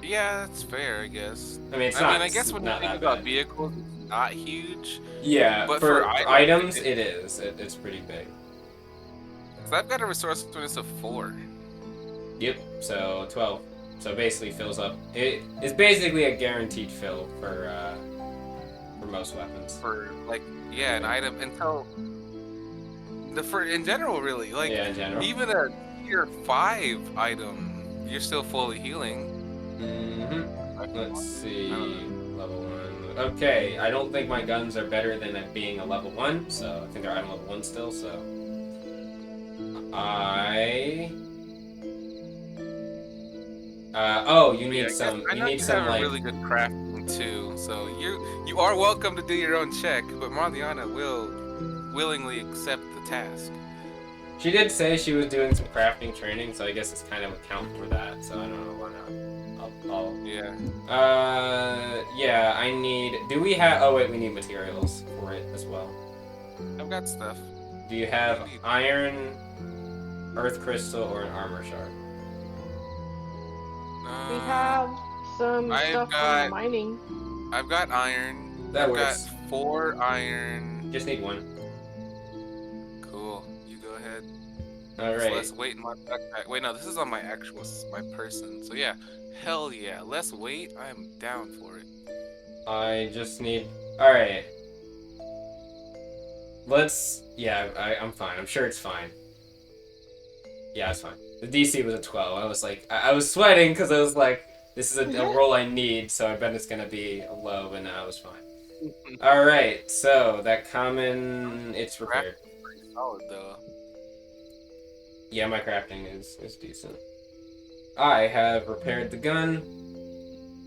Yeah, that's fair, I guess. I mean, I guess when you think about vehicles, it's not huge. Yeah, but for items, it is. It's pretty big. So I've got a resourcefulness of 4. Yep. So 12. So basically fills up. It's basically a guaranteed fill for most weapons. For like, yeah, an item until for in general, really. Like, Yeah, in general. even a tier 5 item, you're still fully healing. Let's see. Level 1. Okay, I don't think my guns are better than it being a level 1, so I think I'm level 1 still, so. You need some. I You know need you some have like. a really good crafting too, so you are welcome to do your own check, but Marliana will willingly accept the task. She did say she was doing some crafting training, so I guess it's kind of account for that. So I don't know why not. Yeah. Yeah. I need. Do we have? Oh wait, we need materials for it as well. I've got stuff. Do you have iron, earth crystal, or an armor shard? We have some I've stuff got- from mining. I've got iron. That I've works. got 4 iron. Just need 1. Cool. You go ahead. All There's right. less weight in my backpack. Wait, no, this is on my my person. So yeah, hell yeah, less weight. I'm down for it. I just need. All right. Let's. Yeah, I'm fine. I'm sure it's fine. Yeah, it's fine. The DC was a 12. I was like, I was sweating because I was like, this is a roll I need, so I bet it's gonna be low, but no, I was fine. All right, so that common, it's repaired. Pretty solid though. Yeah, my crafting is decent. I have repaired the gun,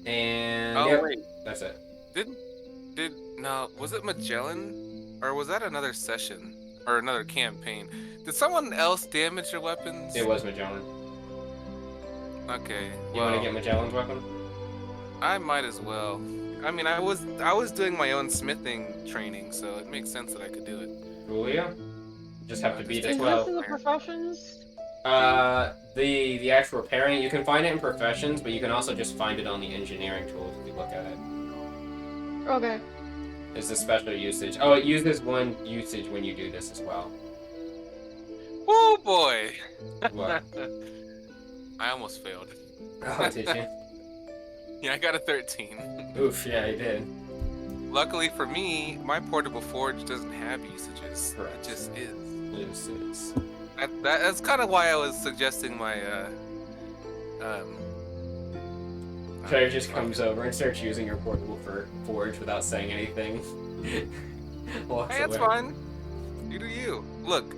and Oh yep, wait, that's it. No, was it Magellan, or was that another session or another campaign? Did someone else damage your weapons? It was Magellan. Okay. You want to get Magellan's weapon? I might as well. I mean, I was doing my own smithing training, so it makes sense that I could do it. Coolio. Just have to beat a Is 12. this in the professions? The actual repairing, you can find it in professions, but you can also just find it on the engineering tools if you look at it. Okay. It's a special usage. Oh, it uses 1 usage when you do this as well. Oh boy! What? I almost failed. Oh, did you? Yeah, I got a 13. Oof, yeah, you did. Luckily for me, my portable forge doesn't have usages. Correct. It just is. It is. That's kind of why I was suggesting my Trey just comes over and starts using your portable forge without saying anything. Walks Hey, that's away. fine. You do you. Look,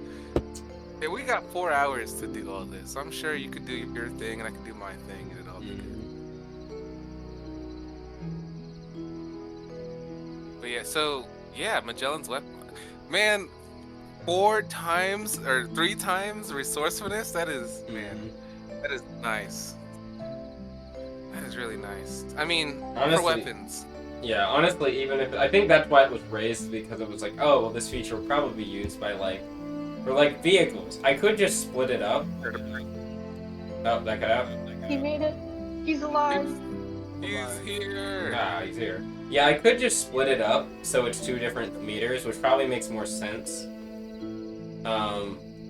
hey, we got 4 hours to do all this. I'm sure you could do your thing and I could do my thing and it'll all be good. But yeah, so yeah, Magellan's weapon. Man, 4 times or 3 times resourcefulness. That is, man, that is nice. That is really nice. I mean, Honestly, for weapons. Yeah, honestly, even if I think that's why it was raised, because it was like, oh, well, this feature will probably be used by for vehicles. I could just split it up. Oh, that got out. He made it. He's alive. He's here. Ah, he's here. Yeah, I could just split it up so it's 2 different meters, which probably makes more sense.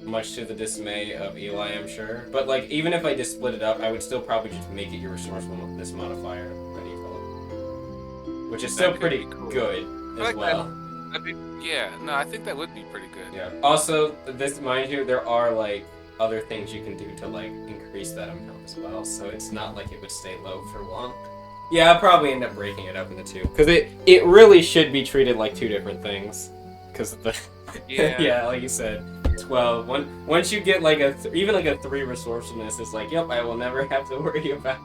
Much to the dismay of Eli, I'm sure. But even if I just split it up, I would still probably just make it your resourcefulness modifier by default, which is still pretty good as well. Yeah, no, I think that would be pretty good. Yeah. Also, mind you, there are other things you can do to increase that amount as well, so it's not like it would stay low for long. Yeah, I'll probably end up breaking it up into 2, because it really should be treated like 2 different things, because of the yeah, like you said, 12. Once you get even a 3 resourcefulness, it's yep, I will never have to worry about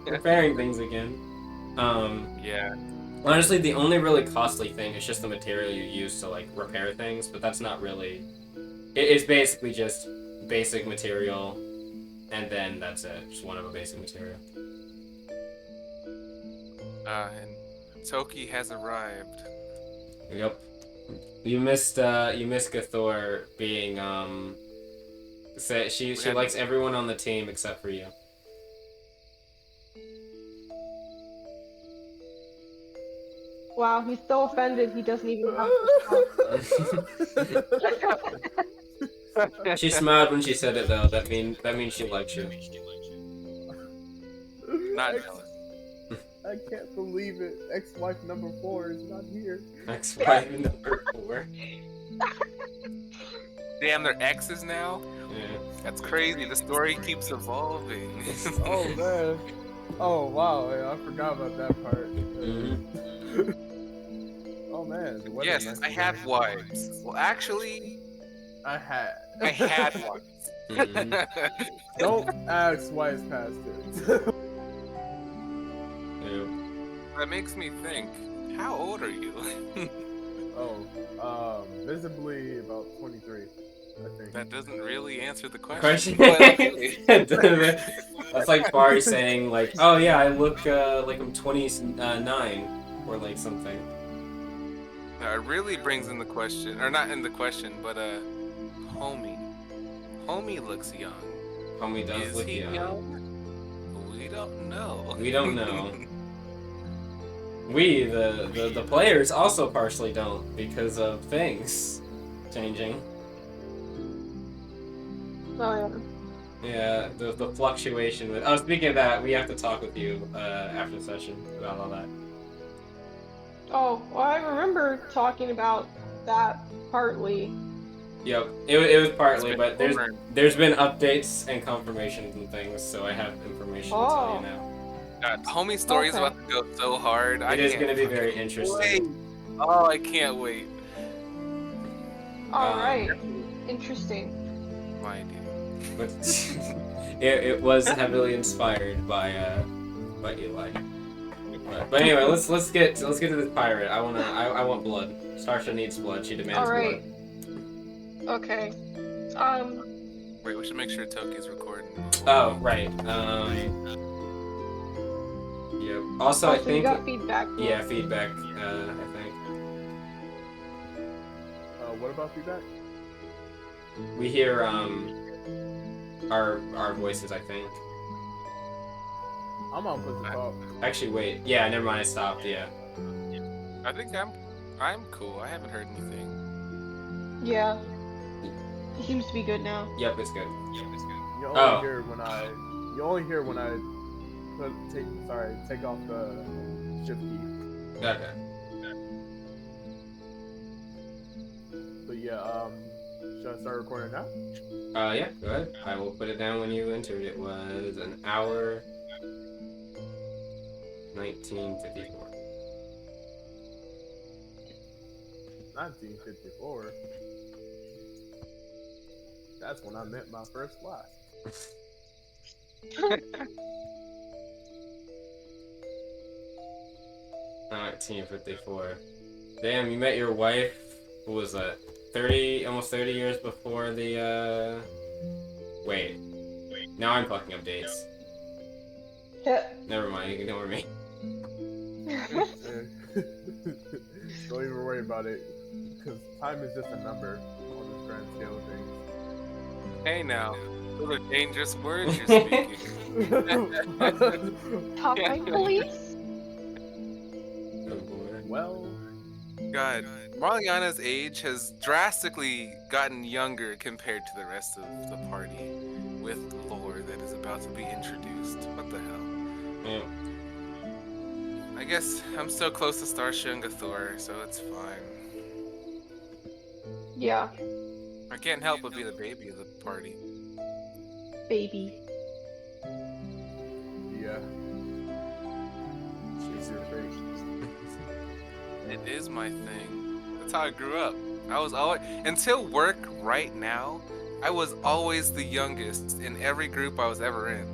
repairing things again. Yeah. Honestly, the only really costly thing is just the material you use to repair things, but that's not really. It's basically just basic material, and then that's it. Just one of a basic material. And Toki has arrived. Yep. You missed Ga'Thor being say she likes everyone on the team except for you. Wow, he's so offended he doesn't even have to talk. She smiled when she said it though. That means she likes you. Not jealous. I can't believe it. Ex-wife number 4 is not here. Ex-wife number 4. Damn, they're exes now? Yeah. That's crazy. The story keeps evolving. Oh man. Oh wow, yeah, I forgot about that part. Oh man. the weather Yes, nice I today. had wives. Well, actually, I had. I had wives. Don't ask why it's past it. Yep. That makes me think. How old are you? Visibly about 23, I think. That doesn't really answer the Question. question. That's like Barry saying like, "Oh yeah, I look like I'm 29 or like something." It really brings in the question, or not in the question, but homie. Homie looks young. Homie does Is look he young. young? We don't know. We don't know. We, the players, also partially don't because of things changing. Oh Yeah, the fluctuation with. Oh, speaking of that, we have to talk with you after the session about all that. Oh, well, I remember talking about that partly. Yep, it was partly, It's but been there's been updates and confirmations and things, so I have information to tell you now. God, homie story is Okay. about to go so hard. It is going to be very interesting. Wait. Oh, I can't wait. Alright. Interesting. My dude. But it was heavily inspired by Eli. But anyway, let's get to this pirate. I want blood. Starsha needs blood. She demands Alright. blood. Okay. Wait, we should make sure Toki's recording. Oh right. Yep. Also, I you think. got feedback. Yeah, feedback. I think What about feedback? we hear our voices. I think. I'm on push to talk. Actually, wait. Yeah, never mind. I stopped. Yeah. I think I'm cool. I haven't heard anything. Yeah. He seems to be good now. Yep, it's good. You only hear when I take off the shift key. Okay. But yeah, should I start recording now? Yeah, go ahead. I will put it down when you entered. It was an hour 1954. 1954. That's when I met my first wife. 1954. Damn, you met your wife. What was that? Almost 30 years before the. Wait. Now I'm fucking up dates. Never mind. You can ignore me. Don't even worry about it, because time is just a number on this grand scale of things. Hey now, those are dangerous words you're speaking. Top rank police? Oh boy. Well, God, Marliana's age has drastically gotten younger compared to the rest of the party, with lore that is about to be introduced. What the hell? Yeah. I guess I'm so close to Starsha and Ga'Thor, so it's fine. Yeah. I can't help but be the baby of the party. Baby. yeah. She's your fate. It is my thing. That's how I grew up. I was always, until work right now, I was always the youngest in every group I was ever in.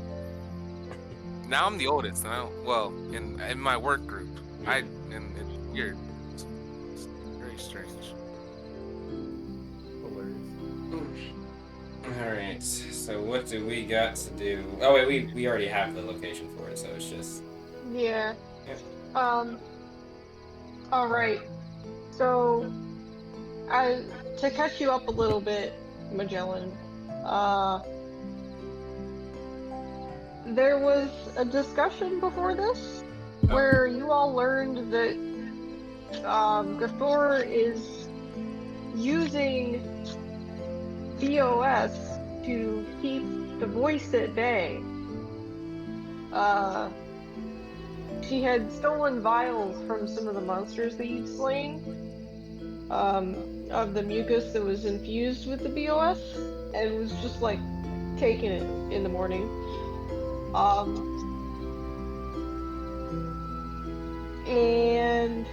Now I'm the oldest, and in my work group. And it's weird. It's very strange. Hilarious. Alright, so what do we got to do? Oh wait, we already have the location for it, so it's just... Yeah. Yeah. Alright. So, to catch you up a little bit, Magellan, there was a discussion before this where you all learned that Ga'Thor is using BOS to keep the voice at bay. She had stolen vials from some of the monsters that you'd slain, of the mucus that was infused with the BOS, and was just like taking it in the morning. And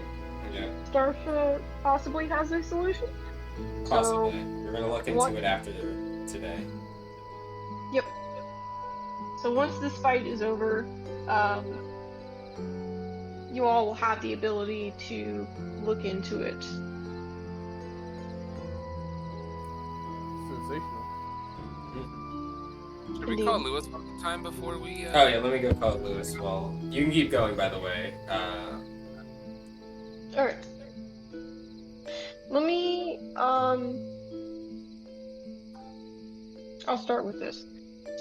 Yeah, Starsha possibly has a solution. possibly. So, We're gonna look into it after today. yep. So once this fight is over, you all will have the ability to look into it. Sensational. Should we Indeed. call Lewis one more time before we? Oh yeah, let me go call Lewis. Well, you can keep going, by the way. All right. Let me I'll start with this.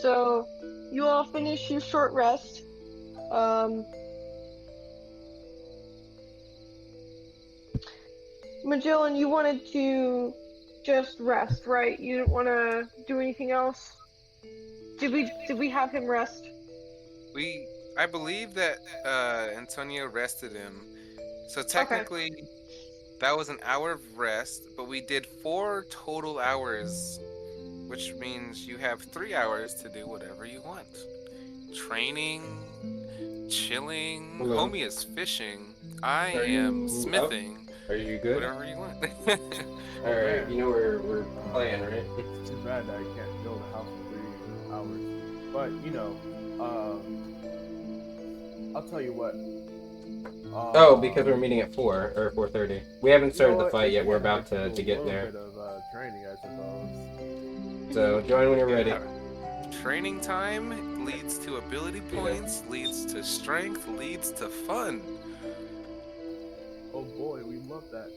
So you all finish your short rest. Magellan, you wanted to just rest, right? You didn't want to do anything else. Did we have him rest? I believe that Antonio rested him. So technically, that was an hour of rest, but we did 4 total hours, which means you have 3 hours to do whatever you want. Training, chilling. Hello. Homie is fishing. I Are am you smithing. Are you good? Whatever you want. All right, you know we're playing, right? It's too bad that I can't build a house in 3 hours. But you know, I'll tell you what. Oh, because we're meeting at 4 or 4:30. We haven't started you know the what, fight yet. it's We're gonna about take to a get little there. bit of training, I suppose. So join when you're ready. Yeah. Training time leads to ability points, leads to strength, leads to fun. Oh boy, we love that.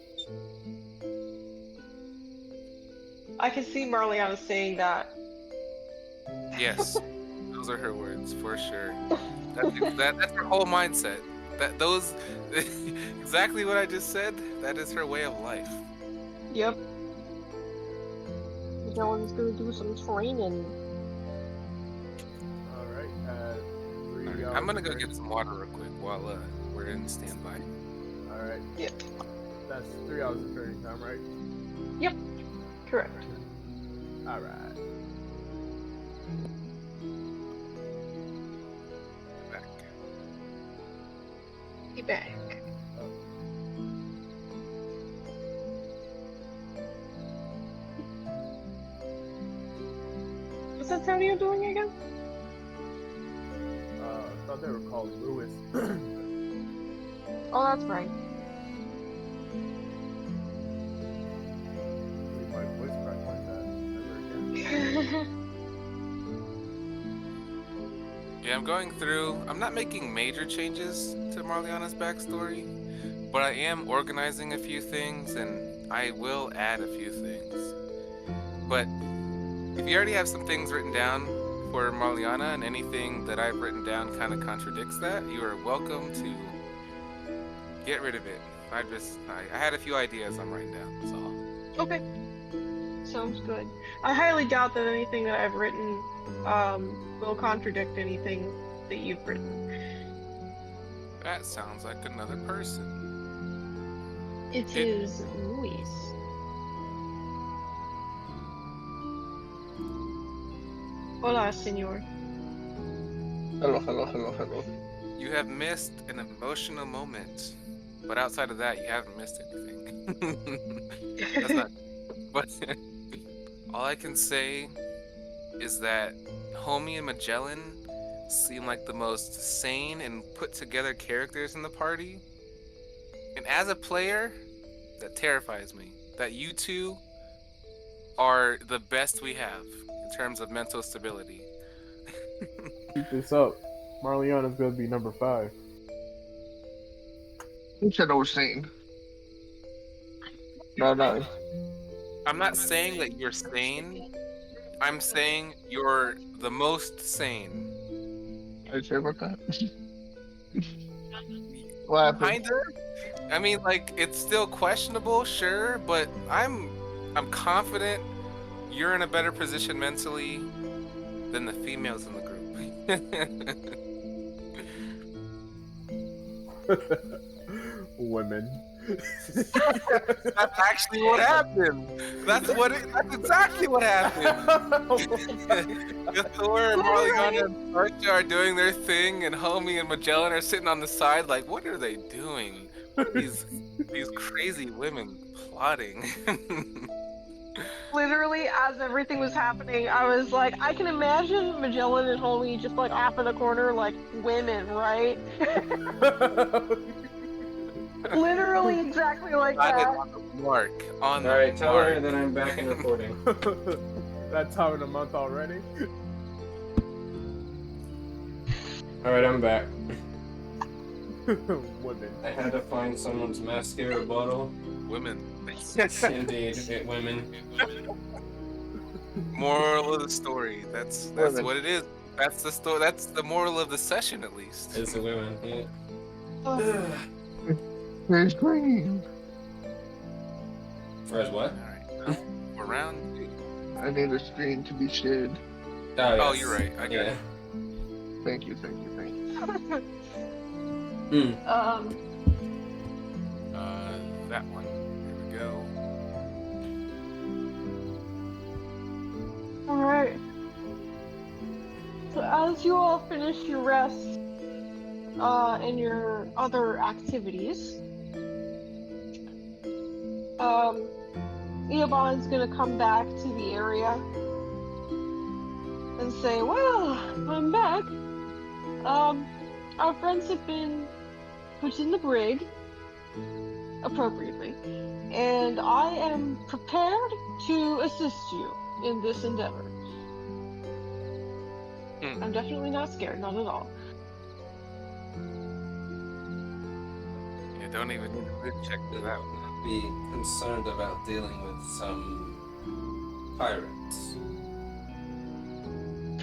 I can see Marliana saying that. Yes, those are her words for sure. That's her whole mindset. Those exactly what I just said. That is her way of life. Yep. Magellan's gonna do some training. All right, Alright, I'm gonna go get some water real quick while we're in standby. All right. Yep. That's 3 hours of training time, right? Yep. Correct. All right. Back. Be back. What's Antonio doing again? I thought they were called Lewis. Oh, that's right. Leave my voice crack like that. Never again. Yeah, I'm going through. I'm not making major changes to Marliana's backstory, but I am organizing a few things, and I will add a few things. But if you already have some things written down for Marliana, and anything that I've written down kind of contradicts that, you are welcome to get rid of it. I had a few ideas I'm writing down, that's all. Okay. Sounds good. I highly doubt that anything that I've written will contradict anything that you've written. That sounds like another person. It is Luis. Hola, senor. Hello. You have missed an emotional moment, but outside of that, you haven't missed anything. That's not. But all I can say is that Homie and Magellan seem like the most sane and put together characters in the party. And as a player, that terrifies me. That you two are the best we have in terms of mental stability. Keep this up. Marliana's gonna be number 5. You said I was sane. No. I'm not saying that you're sane. I'm saying you're the most sane. Are you sure about that? What happened? Kinda. I mean, like, it's still questionable, sure, but I'm confident you're in a better position mentally than the females in the group. Women. That's actually what happened. That's exactly what happened. Ga'Thor and Morligana and Archa are doing their thing, and Homie and Magellan are sitting on the side like, what are they doing? What are these crazy women plotting? Literally, as everything was happening, I was like, I can imagine Magellan and Homie just like off in the corner, like, women, right? Literally exactly like that. On the mark. On the Alright, tell her mark. that I'm back in recording. That time in a month already? Alright, I'm back. Women. I had to find someone's mascara bottle. Women. Indeed, women. Moral of the story. That's Women. what it is. That's the story. That's the moral of the session, at least. It's the women. Yeah. There's green. Whereas what? Alright, we're round 2. I need a screen to be shared. Oh, Oh, yes. you're right. I got Yeah. it. Thank you, thank you, thank you. That one. There we go. Alright. So as you all finish your rest, and your other activities, Eobon's gonna come back to the area and say, well, I'm back. Our friends have been put in the brig appropriately, and I am prepared to assist you in this endeavor. I'm definitely not scared, not at all. Yeah, don't even check Would that not one. be concerned about dealing with some pirates.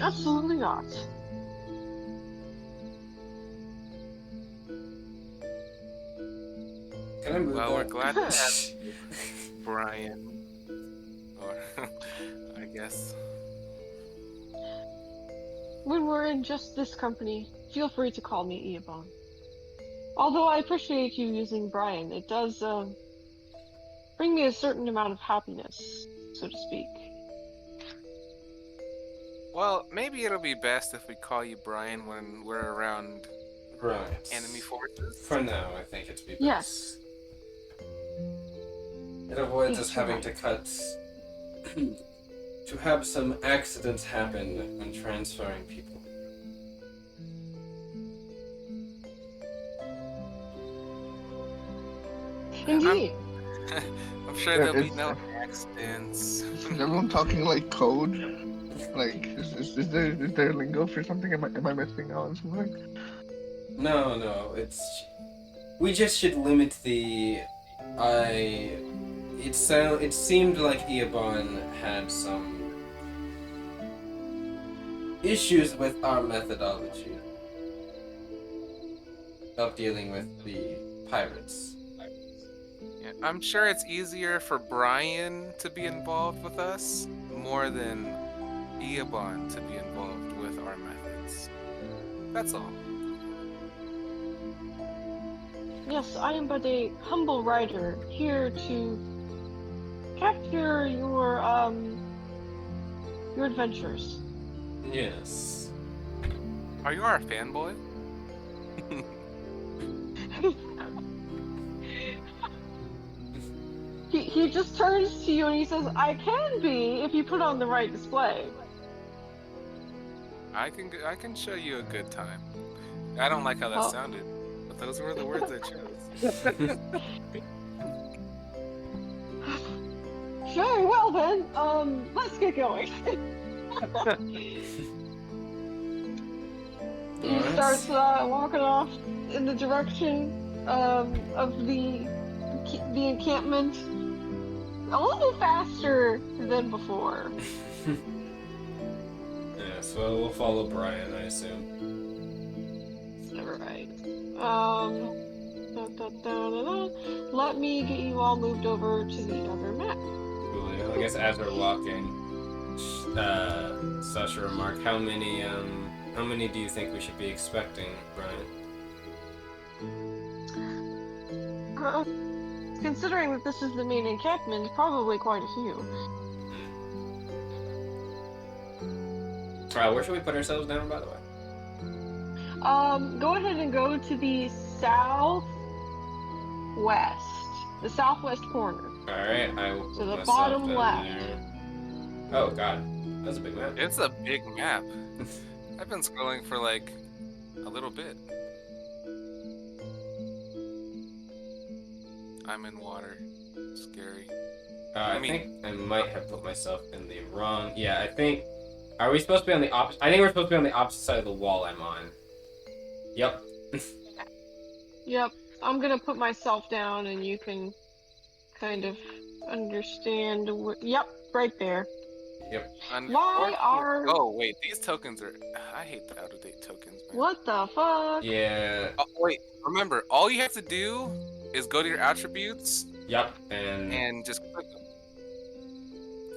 Absolutely not. Can I move Well, we're that? glad to have you, Brian. Or, I guess. When we're in just this company, feel free to call me Eobon. Although I appreciate you using Brian, it does bring me a certain amount of happiness, so to speak. Well, maybe it'll be best if we call you Brian when we're around Right. enemy forces. For now, I think it'd be best. Yes. It avoids Yes, us you're having right. to cut. To have some accidents happen when transferring people. Indeed. I'm sure Yeah, there'll be it's- no accidents. Is everyone talking like code? Like, is there lingo for something? Am I missing out on something? No, it's. We just should limit the. It seemed like Eobon had some issues with our methodology of dealing with the pirates. Yeah, I'm sure it's easier for Brian to be involved with us more than Eobon to be involved with our methods. That's all. Yes, I am but a humble writer here to capture your adventures. Yes. Are you our fanboy? He just turns to you and he says, I can be if you put on the right display. I can show you a good time. I don't like how that Oh. sounded, but those were the words I chose. Very well then, let's get going. He Alright. starts walking off in the direction of the encampment, a little faster than before. Yes, well, we'll follow Brian, I assume. Alright. Let me get you all moved over to the other map. Coolio. I guess as we're walking, such a remark. How many do you think we should be expecting, Brian? Considering that this is the main encampment, probably quite a few. Where should we put ourselves down, by the way? Go ahead and go to the the southwest corner. Alright, I will So put the myself bottom down left. there. Oh god, that's a big map. It's a big map. I've been scrolling for like a little bit. I'm in water. Scary. I think I might have put myself in the wrong. Yeah, I think. Are we supposed to be on the opposite? I think we're supposed to be on the opposite side of the wall I'm on. Yep. Yep. I'm gonna put myself down, and you can kind of understand. Yep, right there. Yep. Why are? Oh wait, these tokens are. I hate the out-of-date tokens, man. What the fuck? Yeah. Oh, wait, remember, all you have to do is go to your attributes Yep. And and just click them.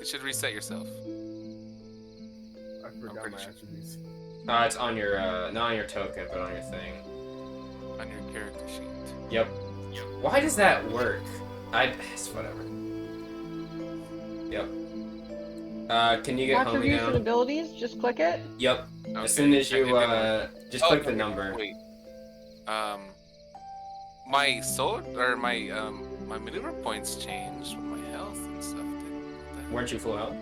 It should reset yourself. I forgot pretty my sure. attributes. it's on your not on your token, but on your thing. On your character sheet. Yep. Why does that work? It's whatever. Yep. Can you get homie Attributes and down? abilities. Just click it. Yep. Okay. As soon as I you didn't know. just click the number. Wait. My sword or my maneuver points changed, but my health and stuff didn't. Weren't you full health?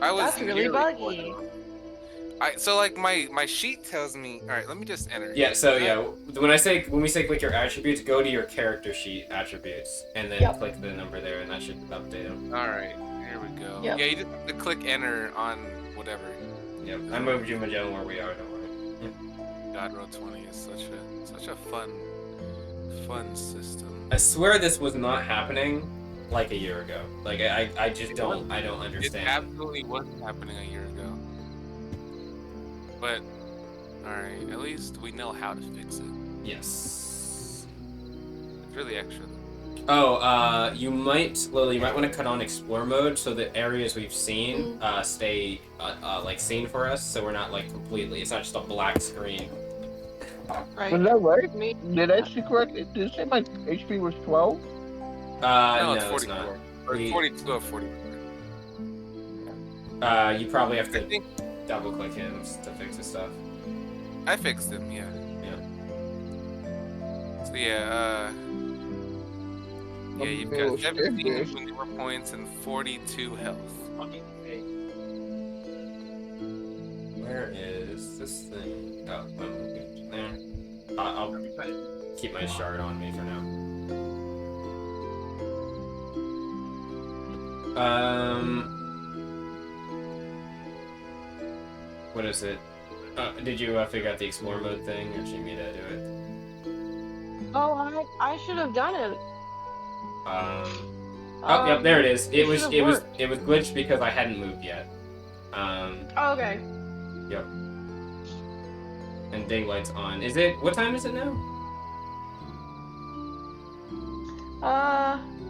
I was That's really nearly full buggy. health. So like my sheet tells me. All right, let me just enter. Yeah. So yeah, when we say click your attributes, go to your character sheet attributes, and then Yep. click the number there, and that should update them. All right, here we go. Yep. Yeah, you just have to click enter on whatever. Yep. I moved you Magellan where we are. Don't worry. God, Roll 20 is such a fun system. I swear this was not happening like a year ago. Like I just don't It understand. absolutely wasn't happening a year ago. But all right, at least we know how to fix it. Yes. It's really extra. Oh, you might want to cut on explore mode so the areas we've seen stay like seen for us, so we're not like completely. It's not just a black screen. Right. Was that right? Me. Did I see correctly? Did it say my HP was 12? No, it's No, it's 44. not. Or We- 42 of 44. You probably have I to think double click him to fix his stuff. I fixed them. Yeah. Yeah. So yeah, you've got 17 maneuver points and 42 health. Where is this thing? Oh, there. I'll keep my shard on me for now. What is it? Did you figure out the explore mode thing, or should you me to do it? Oh, I should have done it. Oh, yep, there it is. It was should've it was glitched because I hadn't moved yet. Oh, okay. Yep. And daylight's on. Is it? What time is it now?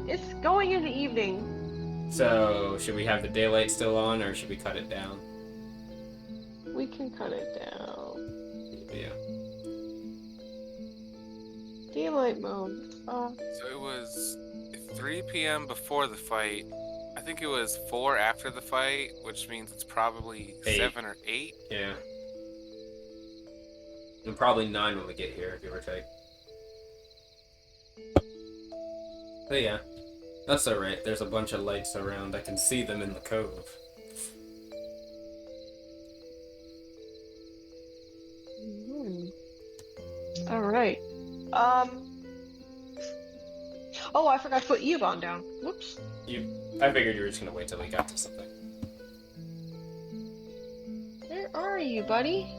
It's going into evening. So should we have the daylight still on, or should we cut it down? We can cut it down. Yeah. Daylight mode. So it was 3 p.m. before the fight. I think it was 4 after the fight, which means it's probably 8. 7 or 8. Yeah. And probably 9 when we get here, give or take. But yeah, that's alright. There's a bunch of lights around. I can see them in the cove. All right. Oh, I forgot to put Eobon down. Whoops. I figured you were just gonna wait till we got to something. Where are you, buddy?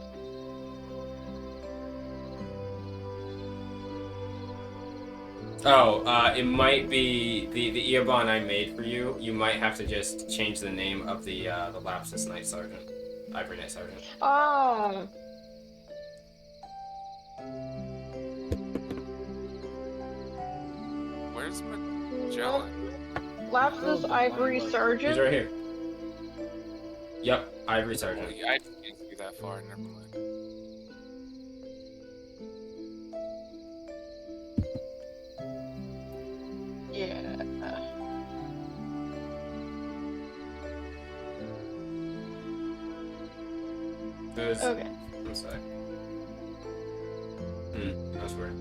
Oh, it might be the Eobon I made for you. You might have to just change the name of the Lapsus Knight Sergeant, Ivory Knight Sergeant. Ah. Where's Magellan? Lapsus Ivory Sergeant. He's right here. Yep, Ivory Oh, Sergeant. yeah, I didn't see that far. Never mind. Yeah. There's. Okay. I'm sorry. That's weird.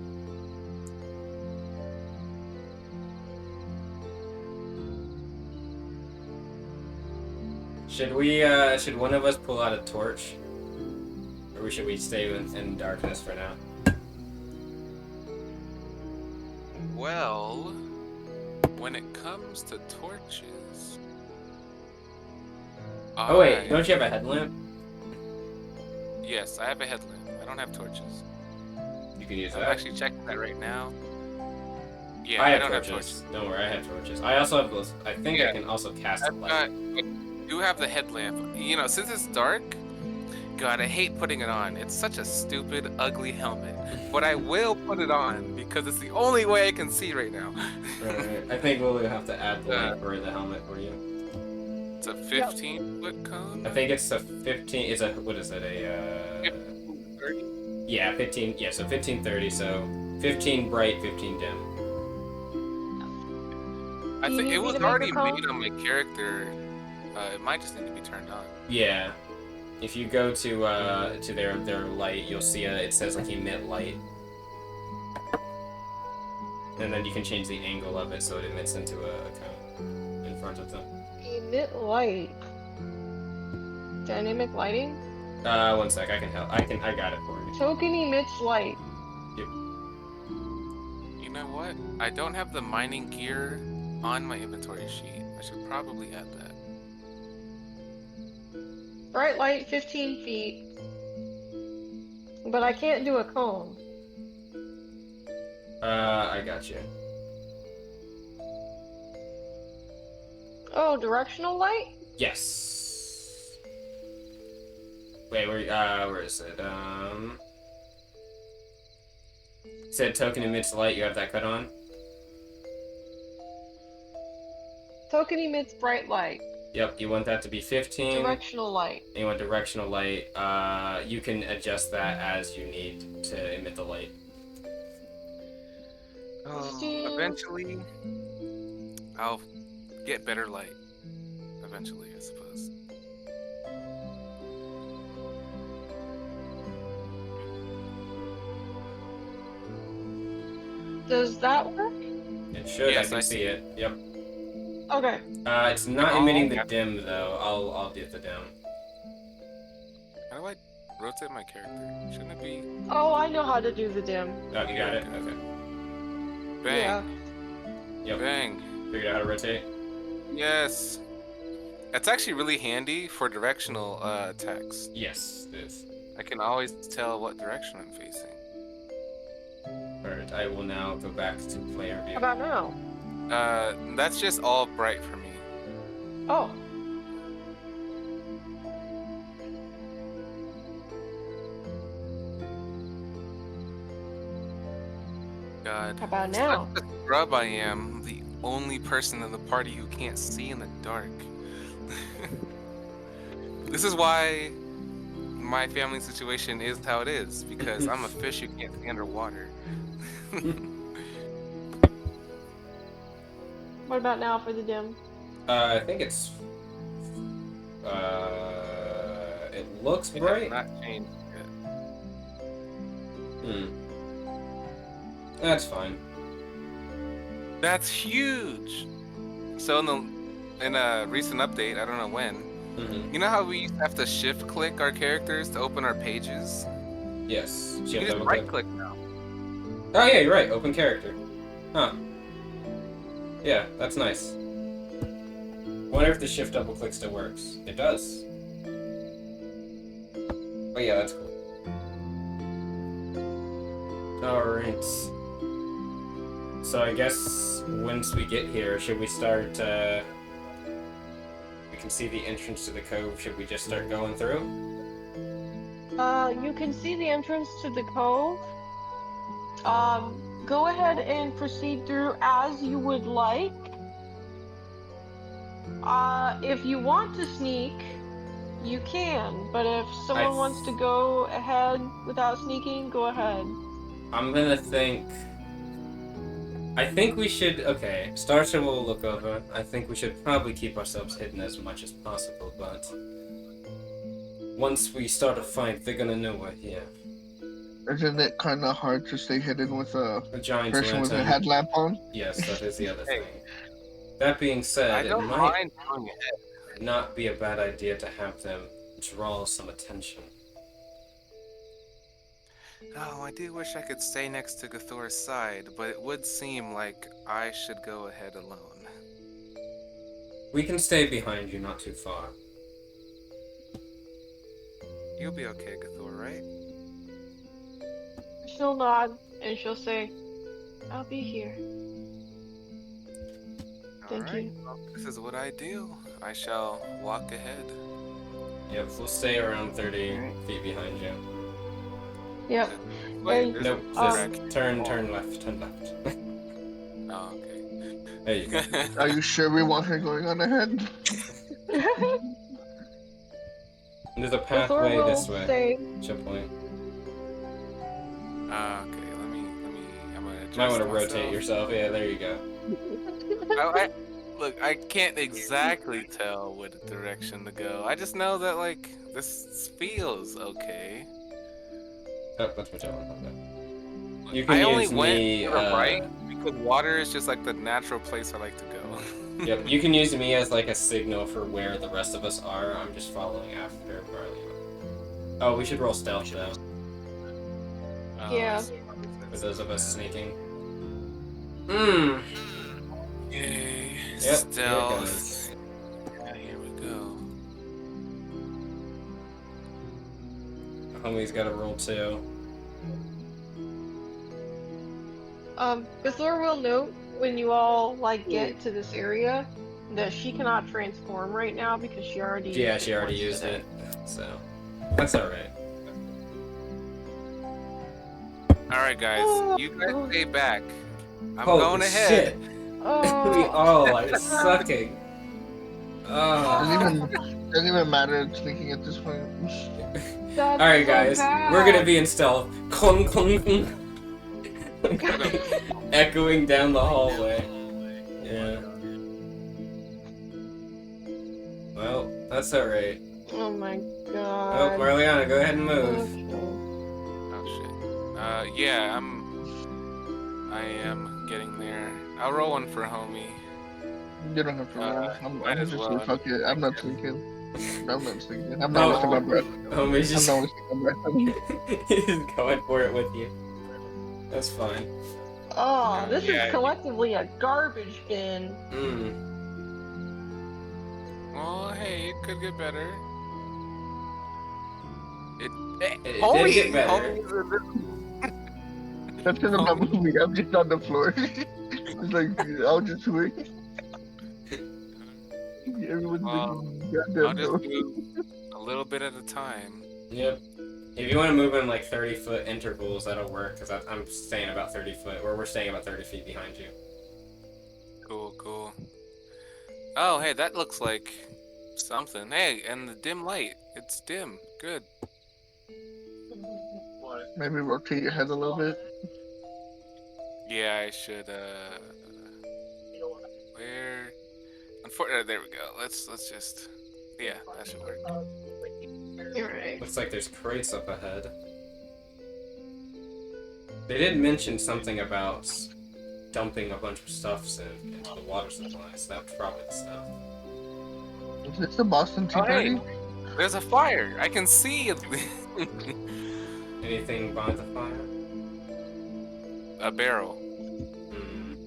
Should we, should one of us pull out a torch? Or should we stay in darkness for now? Well, when it comes to torches. Oh wait, don't you have a headlamp? Yes, I have a headlamp. I don't have torches. You can use I'm that. actually checking that right now. Yeah, I don't have torches. Don't worry, I have torches. I also have those. I think I can also cast a I've light. got, I do have the headlamp. You know, since it's dark, God, I hate putting it on. It's such a stupid, ugly helmet. But I will put it on because it's the only way I can see right now. Right. I think we'll have to add the light for the helmet for you. It's a 15-foot cone? I think it's a 15. It's a what is it? A 30? yeah, 15. Yeah, so 1530. So 15 bright, 15 dim. I Do you think need it me was to make a already cone? made on my character. It might just need to be turned on. Yeah. If you go to their light, you'll see it says like emit light. And then you can change the angle of it so it emits into a cone in front of them. Emit light. Dynamic lighting? One sec, I can help. I got it for you. Token emits light. You know what? I don't have the mining gear on my inventory sheet. I should probably add that. Bright light, 15 feet. But I can't do a cone. I got you. Oh, directional light? Yes. Wait, where is it? Said token emits light, you have that cut on? Token emits bright light. Yep, you want that to be 15. Directional light. And you want directional light. You can adjust that as you need to emit the light. Eventually, I'll get better light. Eventually, I suppose. Does that work? It should, Yes, I can I see see it. Yep. Okay. It's not Oh, emitting the yeah. dim though. I'll get the dim. How do I rotate my character? Shouldn't it be Oh, I know how to do the dim. Oh, you got it? Okay. bang? Yep. Bang. Figured out how to rotate. Yes. That's actually really handy for directional attacks. Yes, it is. I can always tell what direction I'm facing. Alright, I will now go back to player view. How about now? That's just all bright for me. Oh. God. How about now? Such a scrub I am. The only person in the party who can't see in the dark. This is why my family situation is how it is, because I'm a fish who can't see underwater. What about now for the dim? I think it's it looks It bright. has not changed yet. That's fine. That's huge. So in a recent update, I don't know when. You know how we used to have to shift click our characters to open our pages? Yes. You Shift can just double right click. click now. Oh yeah, you're right. Open character. Huh. Yeah, that's nice. Wonder if the shift double click still works. It does. Oh yeah, that's cool. Alright. So I guess once we get here, should we start, we can see the entrance to the cove. Should we just start going through? You can see the entrance to the cove. Go ahead and proceed through as you would like. If you want to sneak, You can, but if someone wants to go ahead without sneaking, go ahead. I'm gonna think. I think we should. Okay, Starship will look over. I think we should probably keep ourselves hidden as much as possible, but once we start a fight, they're gonna know we're here. Isn't it kind of hard to stay hidden with a A giant person with a lantern. headlamp on? Yes, that is the other Hey. thing. That being said, I it don't might mind going ahead. not be a bad idea to have them draw some attention. Oh, I do wish I could stay next to Ga'Thors' side, but it would seem like I should go ahead alone. We can stay behind you, not too far. You'll be okay, Ga'Thor, right? She'll nod and she'll say, I'll be here. Thank Alright, you. well, this is what I do. I shall walk ahead. Yep, we'll stay around 30 Alright. feet behind you. Yep. Wait, And- there's Nope, a just track. turn left, turn left. Oh, okay. There you go. Are you sure we want her going on ahead? There's a Ga'Thor pathway will this way. say, Chip point. Okay, I'm gonna adjust Might want to myself. rotate yourself. Yeah, there you go. Look, I can't exactly tell what direction to go. I just know that, like, this feels okay. Oh, that's whichever one. Okay. You can I only use went me. to the right because water is just like the natural place I like to go. Yep, you can use me as like a signal for where the rest of us are. I'm just following after Barley. Oh, we should roll stealth though, Yeah. for those of us sneaking. Hmm. Yay. Yep, here it Stealth. goes. Yeah, here we go. Homie's got to roll too. Ga'Thor will note when you all like get to this area that she cannot transform right now because she already Yeah, used she already once used today. it, so that's all right. Alright, guys. You guys stay back. I'm Holy going ahead. shit. We Oh, all are sucking. Oh. Doesn't even matter sneaking at this point. that's Alright, so guys, bad. we're gonna be in stealth. Clunk, clunk, clunk. Echoing down the hallway. Yeah. Well, that's alright. Oh my Oh, god. Marliana, go ahead and move. Oh shit. Yeah, I am getting there. I'll roll one for homie. You don't have to roll. might I'm as just well. fuck it. I'm not sneaking. I'm not sneaking. I'm not Oh. wasting my breath. Homie's I'm just not wasting my breath. he's going for it with you. That's fine. Oh, this Yeah. is collectively a garbage bin. Well, hey, it could get better. It It homie, did get better. That's because I'm not moving. I'm just on the floor. It's like, I'll just wait. Everyone's Well, looking I'll goddamn just though. move a little bit at a time. Yep. If you want to move in like 30-foot intervals, that'll work, because I'm staying about 30 foot, or we're staying about 30 feet behind you. Cool, cool. Oh, hey, that looks like something. Hey, and the dim light. It's dim. Good. Maybe rotate your head a little bit. Yeah, I should, where... there we go. Let's just... Yeah, that should work. Alright. Looks like there's crates up ahead. They did mention something about dumping a bunch of stuff into the water supply, so that's probably the stuff. Is this the Boston Tea Oh, hey. Party? There's a fire! I can see it! Anything by the fire? A barrel.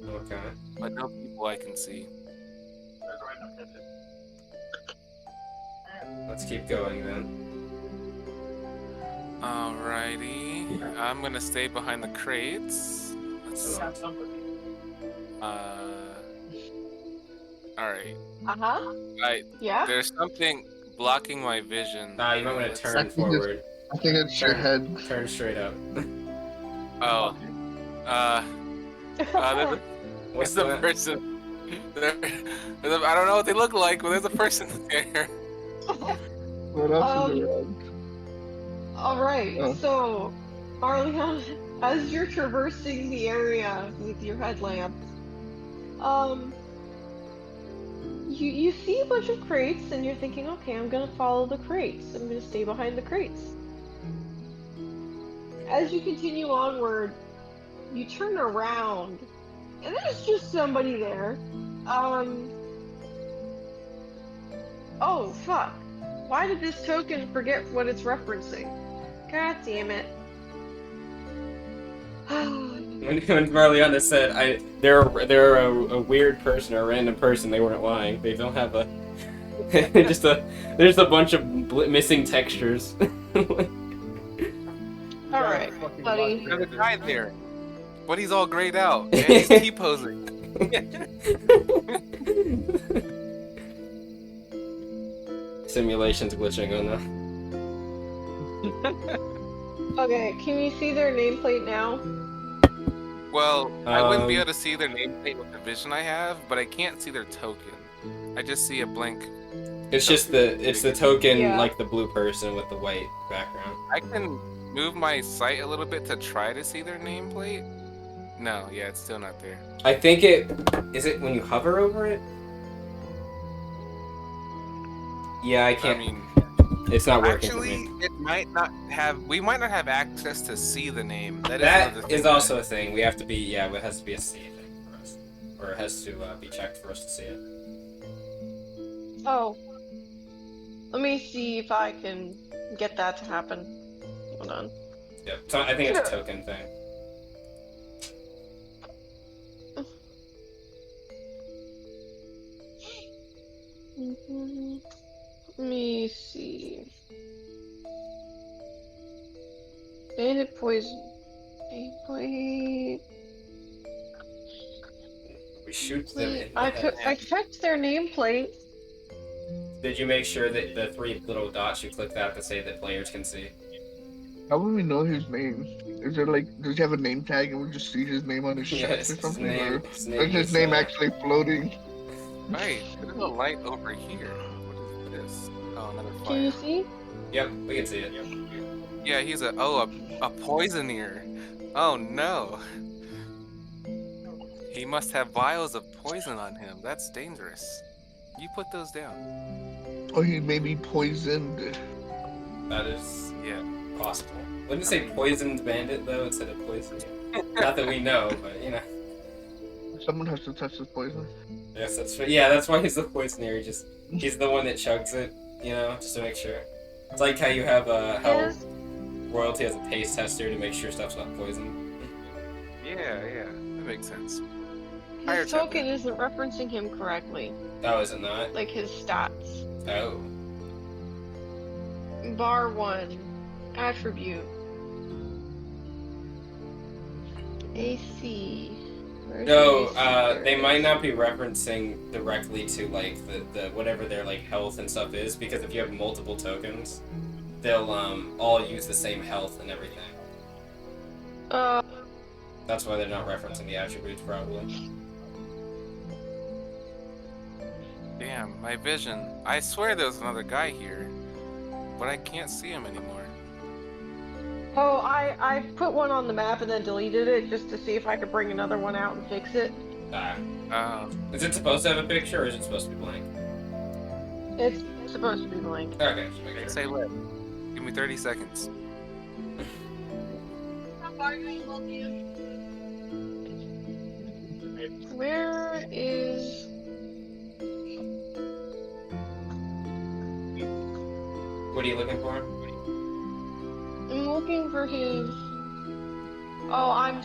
Okay. But no people I can see. Let's keep going then. Alrighty. I'm gonna stay behind the crates. Let's see. Alright. Uh-huh. Yeah? There's something blocking my vision. Nah, you might want to I turn think it's- forward. I think it's your head. Turn straight up. Oh. There's What's a that? person. I don't know what they look like, but there's a person there. What else is Um, around? Alright, Oh. so, Arleon, as you're traversing the area with your headlamp, um, you see a bunch of crates and you're thinking, okay, I'm gonna follow the crates. I'm gonna stay behind the crates. As you continue onward, you turn around and there's just somebody there. Um, oh fuck. Why did this token forget what it's referencing? God damn it. When Marliana said, they're a weird person or a random person, they weren't lying. They don't have a there's a bunch of missing textures. Alright, Fucking buddy. There's a guy there, but he's all grayed out and he's T-posing. Simulation's glitching, oh no. Okay, can you see their nameplate now? Well, I wouldn't be Um, able to see their nameplate with the vision I have, but I can't see their token. I just see a blank. It's just the token, Yeah. like the blue person with the white background. I can move my sight a little bit to try to see their nameplate. No, yeah, it's still not there. I think is it when you hover over it? Yeah, I can't. I mean, It's not working actually, for me. it might not have. We might not have access to see the name. That That is is also a thing. We have to be. Yeah, it has to be a C thing for us, or it has to be checked for us to see it. Oh. Let me see if I can get that to happen. Hold on. Yep. So I think it's a token thing. Let me see. Bandit poison. Gameplay. We shoot them in the I head. checked their nameplate. Did you make sure that the 3 little dots you click that to say that players can see? How will we know his name? Is there like, does he have a name tag and we just see his name on his Yeah, chest his or something? name. Or His is name his is, name actually floating? Right. There's a light over here. What is this? Oh, another fire. Can you see? Yep, we can see it. Yeah, he's a poisoner. Oh no. He must have vials of poison on him. That's dangerous. You put those down. Or he may be poisoned. That is Yeah. possible. Wouldn't it say poisoned bandit though instead of poison? Not that we know, but you know. Someone has to touch this poison. Yes, that's right. Yeah, that's why he's the poisoner. He's the one that chugs it, you know, just to make sure. It's like how you have how Yes. royalty has a taste tester to make sure stuff's not poisoned. Yeah, that makes sense. Higher His token isn't referencing him correctly. Oh, is it not? Like his stats. Oh. Bar 1. Attribute. AC. Where's No, the AC? they might not be referencing directly to like the whatever their like health and stuff is, because if you have multiple tokens, they'll all use the same health and everything. That's why they're not referencing the attributes probably. Damn, my vision. I swear there was another guy here, but I can't see him anymore. Oh, I put one on the map and then deleted it just to see if I could bring another one out and fix it. Is it supposed to have a picture or is it supposed to be blank? It's supposed to be blank. Okay, just make sure. Say what? Give me 30 seconds. Where is... What are you looking for? I'm looking for his... Oh, I'm